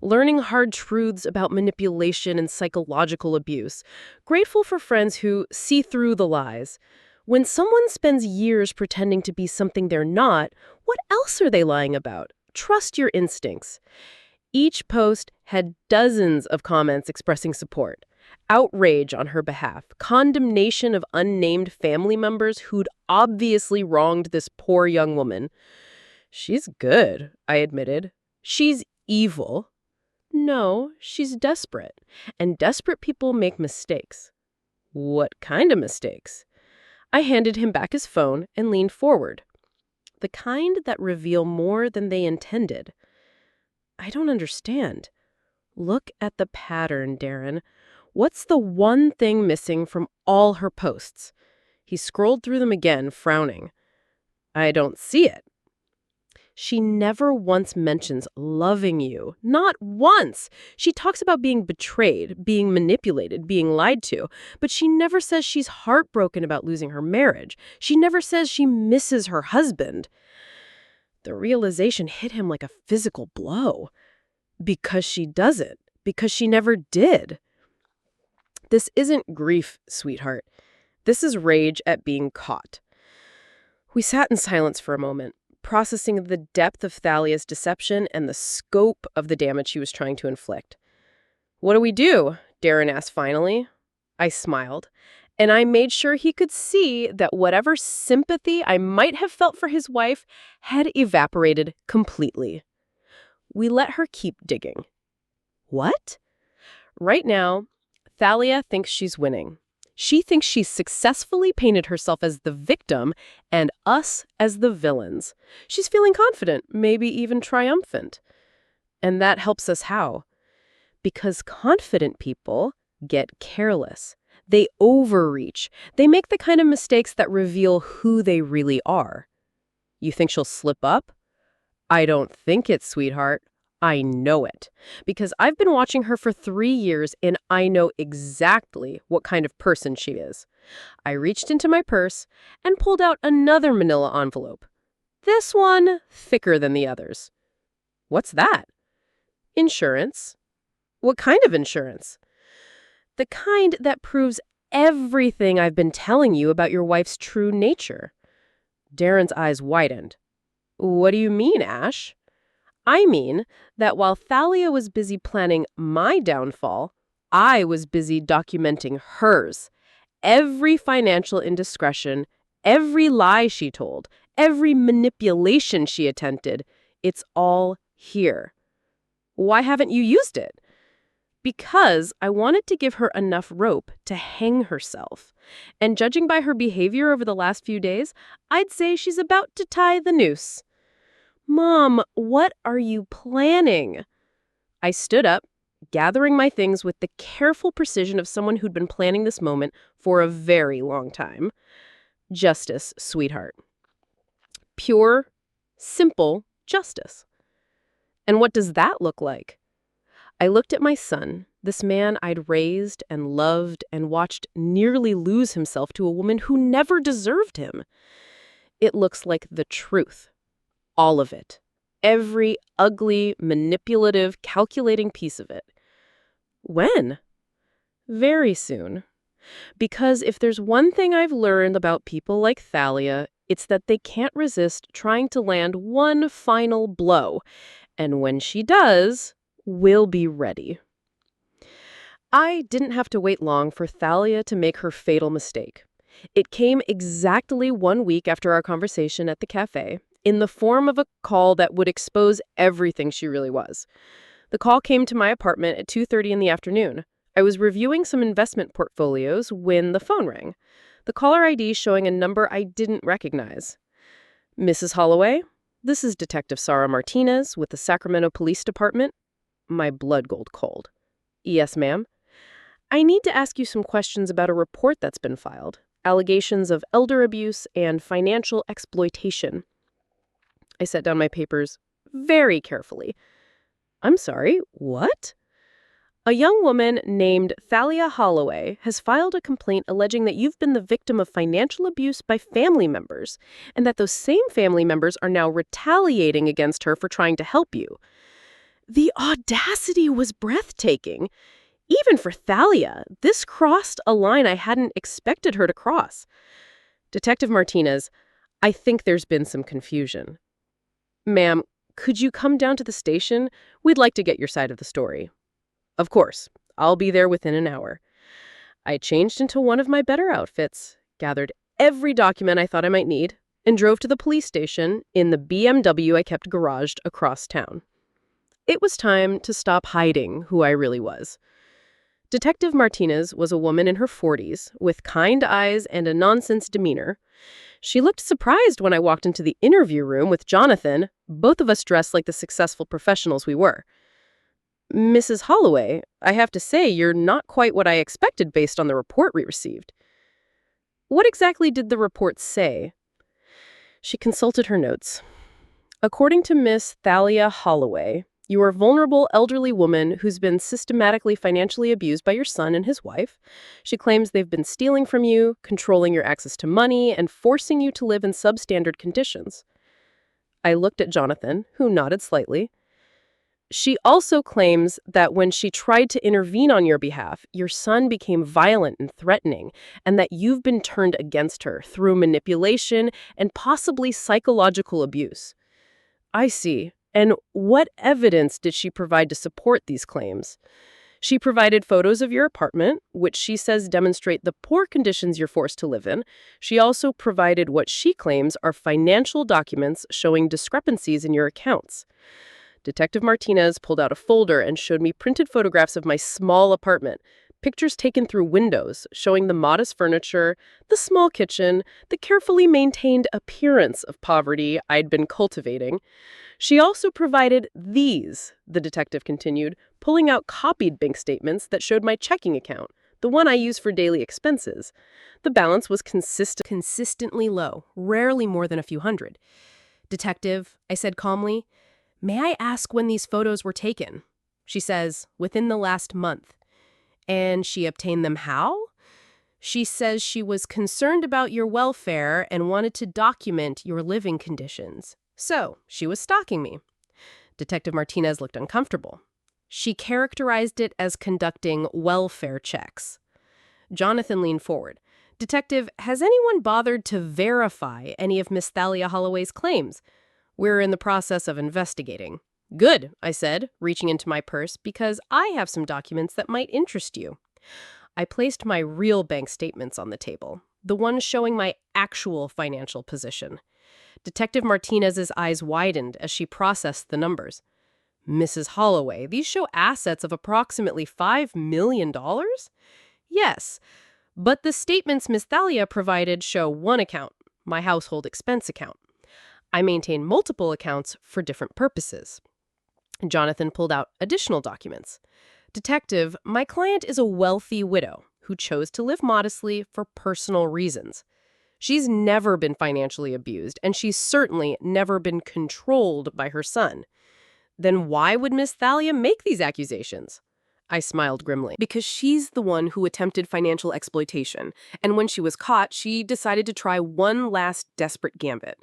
Learning hard truths about manipulation and psychological abuse. Grateful for friends who see through the lies. When someone spends years pretending to be something they're not, what else are they lying about? Trust your instincts. Each post had dozens of comments expressing support. Outrage on her behalf, condemnation of unnamed family members who'd obviously wronged this poor young woman. She's good, I admitted. She's evil. No, she's desperate. And desperate people make mistakes. What kind of mistakes? I handed him back his phone and leaned forward. The kind that reveal more than they intended. I don't understand. Look at the pattern, Darren. What's the one thing missing from all her posts? He scrolled through them again, frowning. I don't see it. She never once mentions loving you. Not once. She talks about being betrayed, being manipulated, being lied to. But she never says she's heartbroken about losing her marriage. She never says she misses her husband. The realization hit him like a physical blow. Because she doesn't. Because she never did. This isn't grief, sweetheart. This is rage at being caught. We sat in silence for a moment, processing the depth of Thalia's deception and the scope of the damage she was trying to inflict. What do we do? Darren asked finally. I smiled, and I made sure he could see that whatever sympathy I might have felt for his wife had evaporated completely. We let her keep digging. What? Right now, Thalia thinks she's winning. She thinks she's successfully painted herself as the victim and us as the villains. She's feeling confident, maybe even triumphant. And that helps us how? Because confident people get careless. They overreach. They make the kind of mistakes that reveal who they really are. You think she'll slip up? I don't think it, sweetheart. I know it, because I've been watching her for 3 years and I know exactly what kind of person she is. I reached into my purse and pulled out another manila envelope. This one thicker than the others. What's that? Insurance. What kind of insurance? The kind that proves everything I've been telling you about your wife's true nature. Darren's eyes widened. What do you mean, Ash? I mean that while Thalia was busy planning my downfall, I was busy documenting hers. Every financial indiscretion, every lie she told, every manipulation she attempted, it's all here. Why haven't you used it? Because I wanted to give her enough rope to hang herself. And judging by her behavior over the last few days, I'd say she's about to tie the noose. Mom, what are you planning? I stood up, gathering my things with the careful precision of someone who'd been planning this moment for a very long time. Justice, sweetheart. Pure, simple justice. And what does that look like? I looked at my son, this man I'd raised and loved and watched nearly lose himself to a woman who never deserved him. It looks like the truth. All of it. Every ugly, manipulative, calculating piece of it. When? Very soon. Because if there's one thing I've learned about people like Thalia, it's that they can't resist trying to land one final blow. And when she does, we'll be ready. I didn't have to wait long for Thalia to make her fatal mistake. It came exactly 1 week after our conversation at the cafe, in the form of a call that would expose everything she really was. The call came to my apartment at 2:30 in the afternoon. I was reviewing some investment portfolios when the phone rang. The caller ID showing a number I didn't recognize. Mrs. Holloway, this is Detective Sarah Martinez with the Sacramento Police Department. My blood gold cold. Yes, ma'am. I need to ask you some questions about a report that's been filed. Allegations of elder abuse and financial exploitation. I set down my papers very carefully. I'm sorry, what? A young woman named Thalia Holloway has filed a complaint alleging that you've been the victim of financial abuse by family members, and that those same family members are now retaliating against her for trying to help you. The audacity was breathtaking. Even for Thalia, this crossed a line I hadn't expected her to cross. Detective Martinez, I think there's been some confusion. Ma'am, could you come down to the station? We'd like to get your side of the story. Of course, I'll be there within an hour. I changed into one of my better outfits, gathered every document I thought I might need, and drove to the police station in the BMW I kept garaged across town. It was time to stop hiding who I really was. Detective Martinez was a woman in her 40s with kind eyes and a nonsense demeanor. She looked surprised when I walked into the interview room with Jonathan, both of us dressed like the successful professionals we were. Mrs. Holloway, I have to say you're not quite what I expected based on the report we received. What exactly did the report say? She consulted her notes. According to Miss Thalia Holloway, you are a vulnerable elderly woman who's been systematically financially abused by your son and his wife. She claims they've been stealing from you, controlling your access to money, and forcing you to live in substandard conditions. I looked at Jonathan, who nodded slightly. She also claims that when she tried to intervene on your behalf, your son became violent and threatening, and that you've been turned against her through manipulation and possibly psychological abuse. I see. And what evidence did she provide to support these claims? She provided photos of your apartment, which she says demonstrate the poor conditions you're forced to live in. She also provided what she claims are financial documents showing discrepancies in your accounts. Detective Martinez pulled out a folder and showed me printed photographs of my small apartment, pictures taken through windows showing the modest furniture, the small kitchen, the carefully maintained appearance of poverty I'd been cultivating. She also provided these, the detective continued, pulling out copied bank statements that showed my checking account, the one I use for daily expenses. The balance was consistently low, rarely more than a few hundred. Detective, I said calmly, may I ask when these photos were taken? She says, within the last month. And she obtained them how? She says she was concerned about your welfare and wanted to document your living conditions. So, she was stalking me. Detective Martinez looked uncomfortable. She characterized it as conducting welfare checks. Jonathan leaned forward. Detective, has anyone bothered to verify any of Miss Thalia Holloway's claims? We're in the process of investigating. Good, I said, reaching into my purse, because I have some documents that might interest you. I placed my real bank statements on the table, the ones showing my actual financial position. Detective Martinez's eyes widened as she processed the numbers. Mrs. Holloway, these show assets of approximately $5 million? Yes, but the statements Miss Thalia provided show one account, my household expense account. I maintain multiple accounts for different purposes. Jonathan pulled out additional documents. Detective, my client is a wealthy widow who chose to live modestly for personal reasons. She's never been financially abused, and she's certainly never been controlled by her son. Then why would Miss Thalia make these accusations? I smiled grimly. Because she's the one who attempted financial exploitation, and when she was caught, she decided to try one last desperate gambit.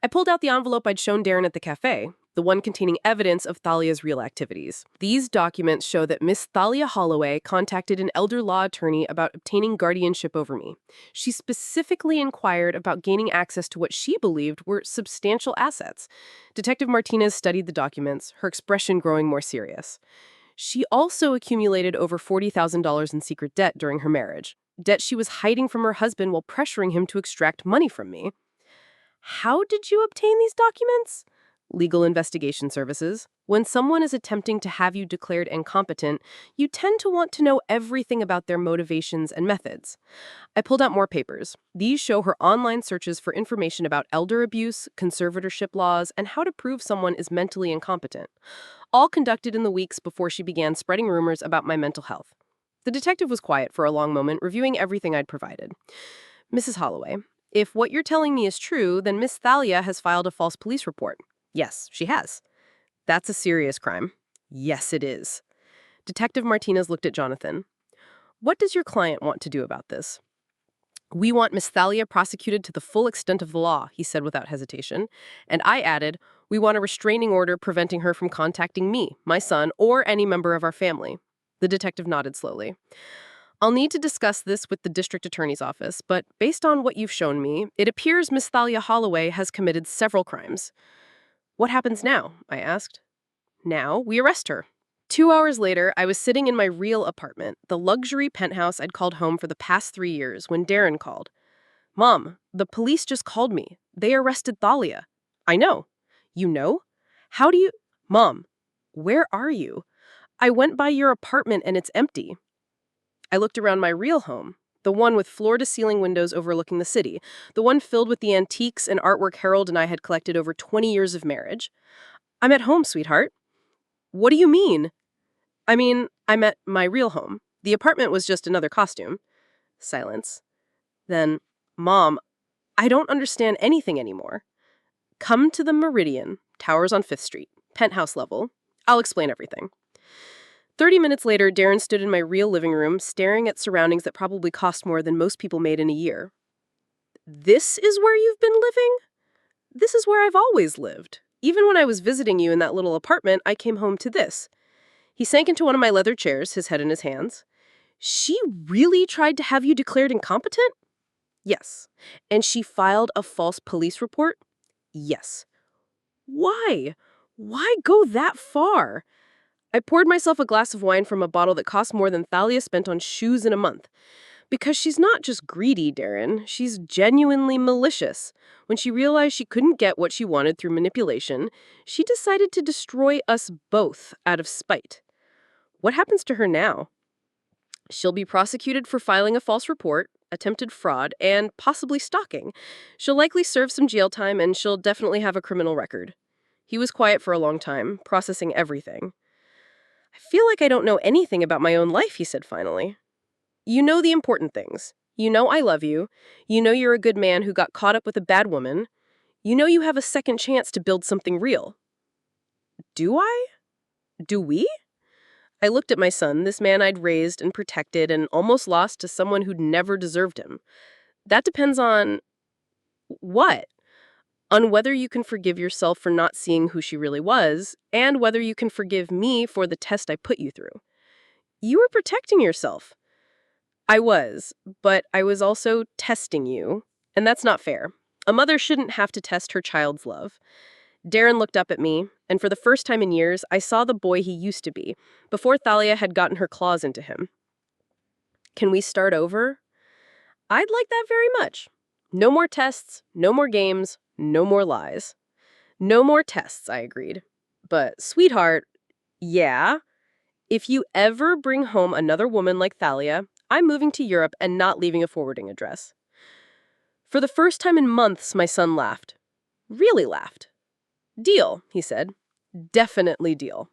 I pulled out the envelope I'd shown Darren at the cafe, the one containing evidence of Thalia's real activities. These documents show that Miss Thalia Holloway contacted an elder law attorney about obtaining guardianship over me. She specifically inquired about gaining access to what she believed were substantial assets. Detective Martinez studied the documents, her expression growing more serious. She also accumulated over $40,000 in secret debt during her marriage, debt she was hiding from her husband while pressuring him to extract money from me. How did you obtain these documents? Legal investigation services. When someone is attempting to have you declared incompetent, you tend to want to know everything about their motivations and methods. I pulled out more papers. These show her online searches for information about elder abuse, conservatorship laws, and how to prove someone is mentally incompetent, all conducted in the weeks before she began spreading rumors about my mental health. The detective was quiet for a long moment, reviewing everything I'd provided. Mrs. Holloway, if what you're telling me is true, then Miss Thalia has filed a false police report. Yes, she has. That's a serious crime. Yes, it is. Detective Martinez looked at Jonathan. What does your client want to do about this? We want Miss Thalia prosecuted to the full extent of the law, he said without hesitation. And I added, we want a restraining order preventing her from contacting me, my son, or any member of our family. The detective nodded slowly. I'll need to discuss this with the district attorney's office, but based on what you've shown me, it appears Miss Thalia Holloway has committed several crimes. What happens now? I asked. Now we arrest her. 2 hours later, I was sitting in my real apartment, the luxury penthouse I'd called home for the past 3 years, when Darren called. Mom, the police just called me. They arrested Thalia. I know. You know? How do you... Mom, where are you? I went by your apartment and it's empty. I looked around my real home, the one with floor-to-ceiling windows overlooking the city, the one filled with the antiques and artwork Harold and I had collected over 20 years of marriage. I'm at home, sweetheart. What do you mean? I mean, I'm at my real home. The apartment was just another costume. Silence. Then, Mom, I don't understand anything anymore. Come to the Meridian, towers on 5th Street, penthouse level. I'll explain everything. 30 minutes later, Darren stood in my real living room, staring at surroundings that probably cost more than most people made in a year. This is where you've been living? This is where I've always lived. Even when I was visiting you in that little apartment, I came home to this. He sank into one of my leather chairs, his head in his hands. She really tried to have you declared incompetent? Yes. And she filed a false police report? Yes. Why? Why go that far? I poured myself a glass of wine from a bottle that cost more than Thalia spent on shoes in a month. Because she's not just greedy, Darren. She's genuinely malicious. When she realized she couldn't get what she wanted through manipulation, she decided to destroy us both out of spite. What happens to her now? She'll be prosecuted for filing a false report, attempted fraud, and possibly stalking. She'll likely serve some jail time, and she'll definitely have a criminal record. He was quiet for a long time, processing everything. I feel like I don't know anything about my own life, he said finally. You know the important things. You know I love you. You know you're a good man who got caught up with a bad woman. You know you have a second chance to build something real. Do I? Do we? I looked at my son, this man I'd raised and protected and almost lost to someone who'd never deserved him. That depends on... what? On whether you can forgive yourself for not seeing who she really was, and whether you can forgive me for the test I put you through. You were protecting yourself. I was, but I was also testing you, and that's not fair. A mother shouldn't have to test her child's love. Darren looked up at me, and for the first time in years, I saw the boy he used to be, before Thalia had gotten her claws into him. Can we start over? I'd like that very much. No more tests, no more games, no more lies. No more tests, I agreed. But, sweetheart, yeah, if you ever bring home another woman like Thalia, I'm moving to Europe and not leaving a forwarding address. For the first time in months, my son laughed. Really laughed. Deal, he said. Definitely deal.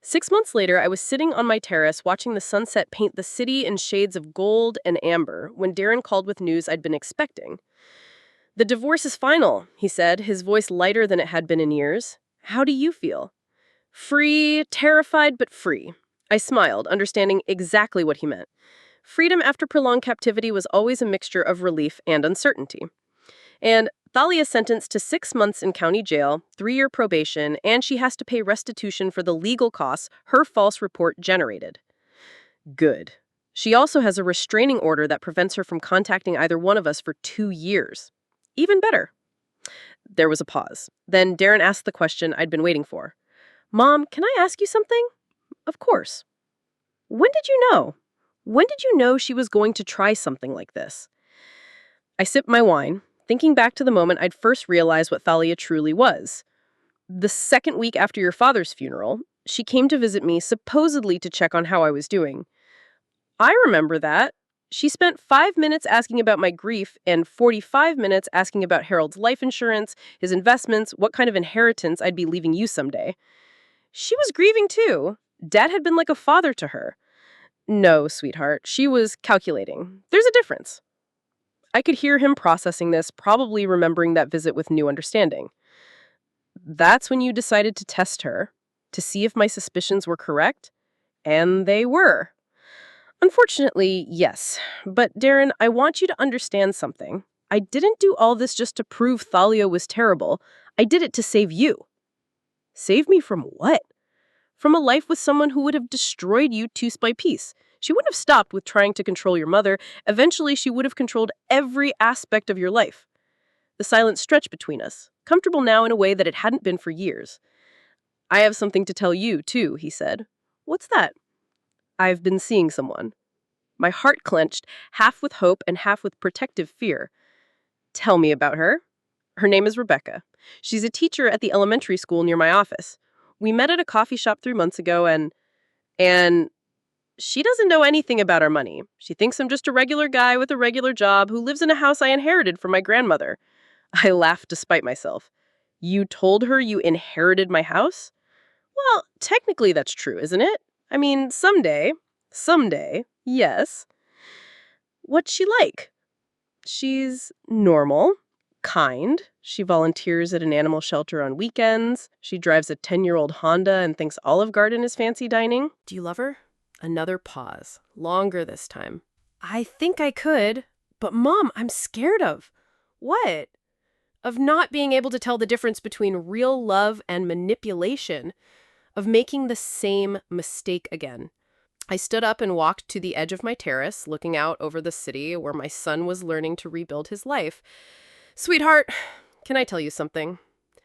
6 months later, I was sitting on my terrace watching the sunset paint the city in shades of gold and amber when Darren called with news I'd been expecting. The divorce is final, he said, his voice lighter than it had been in years. How do you feel? Free, terrified, but free. I smiled, understanding exactly what he meant. Freedom after prolonged captivity was always a mixture of relief and uncertainty. And Thalia sentenced to 6 months in county jail, 3-year probation, and she has to pay restitution for the legal costs her false report generated. Good. She also has a restraining order that prevents her from contacting either one of us for 2 years. Even better. There was a pause. Then Darren asked the question I'd been waiting for. Mom, can I ask you something? Of course. When did you know? When did you know she was going to try something like this? I sipped my wine, thinking back to the moment I'd first realized what Thalia truly was. The second week after your father's funeral, she came to visit me supposedly to check on how I was doing. I remember that. She spent 5 minutes asking about my grief and 45 minutes asking about Harold's life insurance, his investments, what kind of inheritance I'd be leaving you someday. She was grieving too. Dad had been like a father to her. No, sweetheart, she was calculating. There's a difference. I could hear him processing this, probably remembering that visit with new understanding. That's when you decided to test her, to see if my suspicions were correct? And they were. Unfortunately, yes. But Darren, I want you to understand something. I didn't do all this just to prove Thalia was terrible. I did it to save you. Save me from what? From a life with someone who would have destroyed you piece by piece. She wouldn't have stopped with trying to control your mother. Eventually, she would have controlled every aspect of your life. The silence stretched between us, comfortable now in a way that it hadn't been for years. I have something to tell you, too, he said. What's that? I've been seeing someone. My heart clenched, half with hope and half with protective fear. Tell me about her. Her name is Rebecca. She's a teacher at the elementary school near my office. We met at a coffee shop 3 months ago and she doesn't know anything about our money. She thinks I'm just a regular guy with a regular job who lives in a house I inherited from my grandmother. I laughed despite myself. You told her you inherited my house? Well, technically that's true, isn't it? I mean, someday, yes. What's she like? She's normal, kind. She volunteers at an animal shelter on weekends. She drives a 10-year-old Honda and thinks Olive Garden is fancy dining. Do you love her? Another pause. Longer this time. I think I could, but Mom, I'm scared of. What? Of not being able to tell the difference between real love and manipulation. Of making the same mistake again. I stood up and walked to the edge of my terrace, looking out over the city where my son was learning to rebuild his life. Sweetheart, can I tell you something?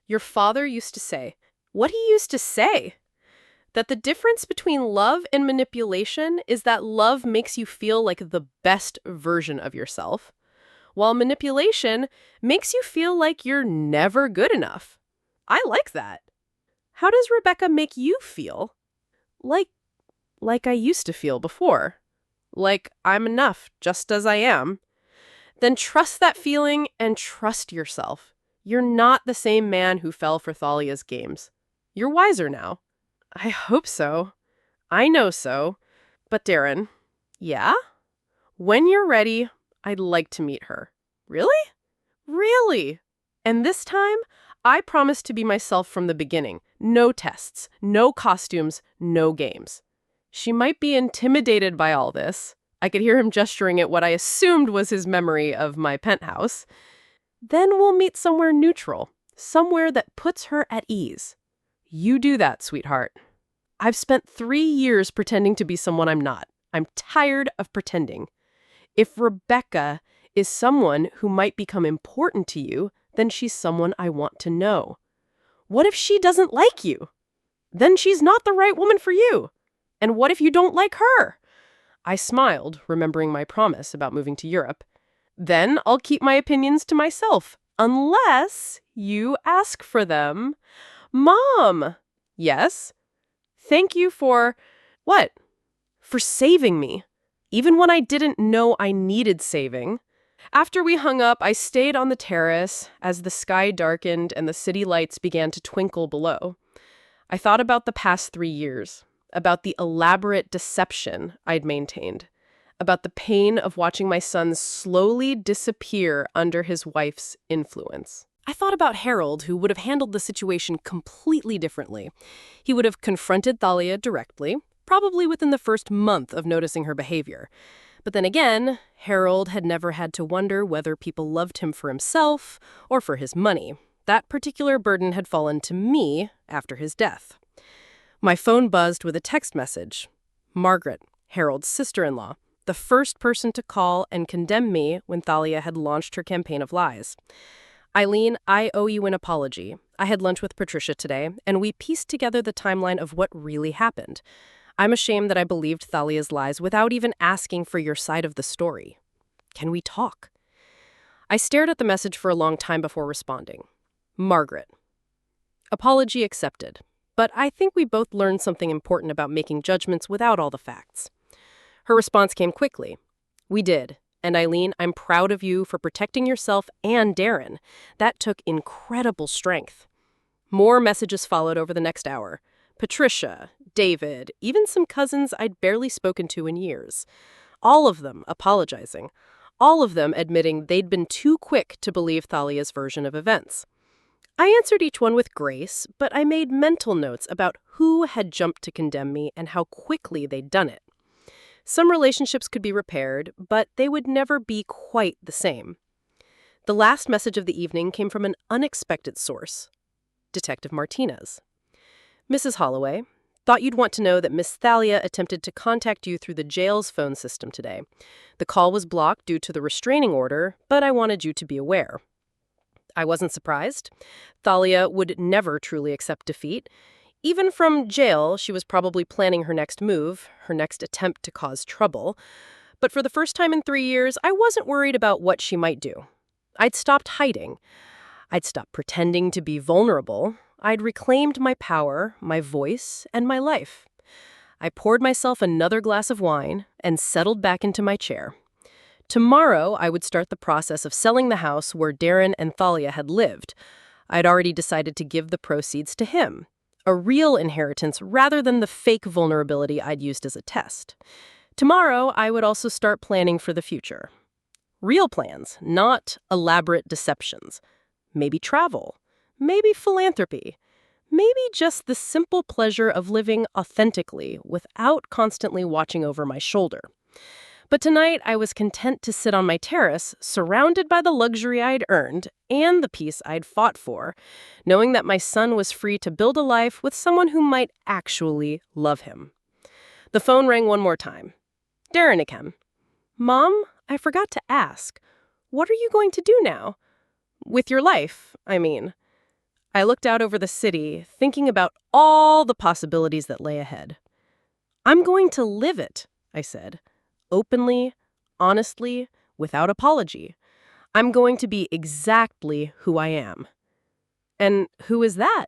Your father used to say, what he used to say? That the difference between love and manipulation is that love makes you feel like the best version of yourself, while manipulation makes you feel like you're never good enough. I like that. How does Rebecca make you feel? Like I used to feel before. Like I'm enough just as I am. Then trust that feeling and trust yourself. You're not the same man who fell for Thalia's games. You're wiser now. I hope so. I know so. But Darren, yeah? When you're ready, I'd like to meet her. Really? Really? And this time, I promise to be myself from the beginning. No tests, no costumes, no games. She might be intimidated by all this. I could hear him gesturing at what I assumed was his memory of my penthouse. Then we'll meet somewhere neutral, somewhere that puts her at ease. You do that, sweetheart. I've spent 3 years pretending to be someone I'm not. I'm tired of pretending. If Rebecca is someone who might become important to you, then she's someone I want to know. What if she doesn't like you? Then she's not the right woman for you. And what if you don't like her? I smiled, remembering my promise about moving to Europe. Then I'll keep my opinions to myself, unless you ask for them. Mom! Yes? Thank you for... What? For saving me. Even when I didn't know I needed saving. After we hung up, I stayed on the terrace as the sky darkened and the city lights began to twinkle below. I thought about the past 3 years, about the elaborate deception I'd maintained, about the pain of watching my son slowly disappear under his wife's influence. I thought about Harold, who would have handled the situation completely differently. He would have confronted Thalia directly, probably within the first month of noticing her behavior. But then again, Harold had never had to wonder whether people loved him for himself or for his money. That particular burden had fallen to me after his death. My phone buzzed with a text message. Margaret, Harold's sister-in-law, the first person to call and condemn me when Thalia had launched her campaign of lies. Eileen, I owe you an apology. I had lunch with Patricia today, and we pieced together the timeline of what really happened. I'm ashamed that I believed Thalia's lies without even asking for your side of the story. Can we talk? I stared at the message for a long time before responding. Margaret. Apology accepted. But I think we both learned something important about making judgments without all the facts. Her response came quickly. We did. And Eileen, I'm proud of you for protecting yourself and Darren. That took incredible strength. More messages followed over the next hour. Patricia, David, even some cousins I'd barely spoken to in years. All of them apologizing. All of them admitting they'd been too quick to believe Thalia's version of events. I answered each one with grace, but I made mental notes about who had jumped to condemn me and how quickly they'd done it. Some relationships could be repaired, but they would never be quite the same. The last message of the evening came from an unexpected source, Detective Martinez. Mrs. Holloway, thought you'd want to know that Miss Thalia attempted to contact you through the jail's phone system today. The call was blocked due to the restraining order, but I wanted you to be aware. I wasn't surprised. Thalia would never truly accept defeat. Even from jail, she was probably planning her next move, her next attempt to cause trouble. But for the first time in 3 years, I wasn't worried about what she might do. I'd stopped hiding. I'd stopped pretending to be vulnerable. I'd reclaimed my power, my voice, and my life. I poured myself another glass of wine and settled back into my chair. Tomorrow, I would start the process of selling the house where Darren and Thalia had lived. I'd already decided to give the proceeds to him, a real inheritance rather than the fake vulnerability I'd used as a test. Tomorrow, I would also start planning for the future. Real plans, not elaborate deceptions. Maybe travel. Maybe philanthropy. Maybe just the simple pleasure of living authentically without constantly watching over my shoulder. But tonight, I was content to sit on my terrace, surrounded by the luxury I'd earned and the peace I'd fought for, knowing that my son was free to build a life with someone who might actually love him. The phone rang one more time. Darren again. Mom, I forgot to ask. What are you going to do now? With your life, I mean. I looked out over the city, thinking about all the possibilities that lay ahead. I'm going to live it, I said. Openly, honestly, without apology. I'm going to be exactly who I am. And who is that?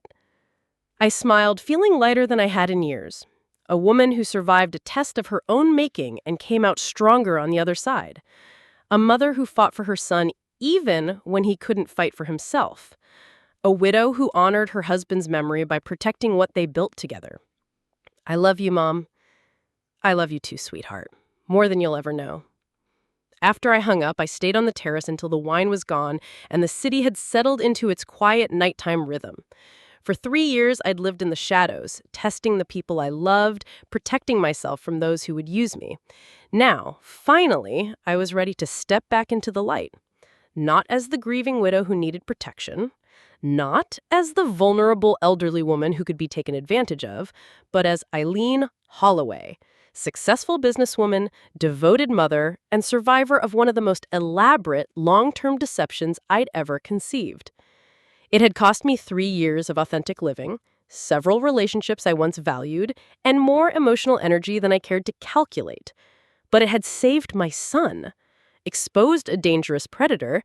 I smiled, feeling lighter than I had in years. A woman who survived a test of her own making and came out stronger on the other side. A mother who fought for her son even when he couldn't fight for himself. A widow who honored her husband's memory by protecting what they built together. I love you, Mom. I love you too, sweetheart. More than you'll ever know. After I hung up, I stayed on the terrace until the wine was gone and the city had settled into its quiet nighttime rhythm. For 3 years, I'd lived in the shadows, testing the people I loved, protecting myself from those who would use me. Now, finally, I was ready to step back into the light. Not as the grieving widow who needed protection, not as the vulnerable elderly woman who could be taken advantage of, but as Eileen Holloway, successful businesswoman, devoted mother, and survivor of one of the most elaborate long-term deceptions I'd ever conceived. It had cost me 3 years of authentic living, several relationships I once valued, and more emotional energy than I cared to calculate. But it had saved my son, exposed a dangerous predator,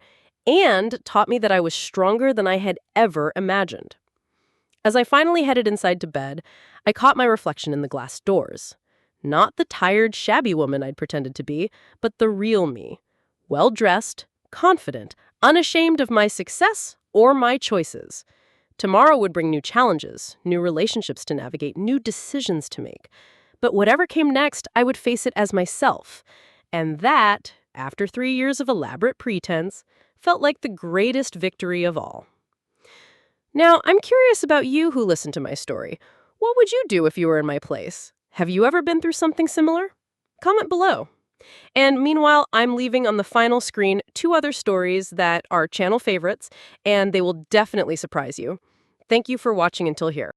and taught me that I was stronger than I had ever imagined. As I finally headed inside to bed, I caught my reflection in the glass doors. Not the tired, shabby woman I'd pretended to be, but the real me. Well-dressed, confident, unashamed of my success or my choices. Tomorrow would bring new challenges, new relationships to navigate, new decisions to make. But whatever came next, I would face it as myself. And that, after 3 years of elaborate pretense, felt like the greatest victory of all. Now, I'm curious about you who listened to my story. What would you do if you were in my place? Have you ever been through something similar? Comment below. And meanwhile, I'm leaving on the final screen 2 other stories that are channel favorites, and they will definitely surprise you. Thank you for watching until here.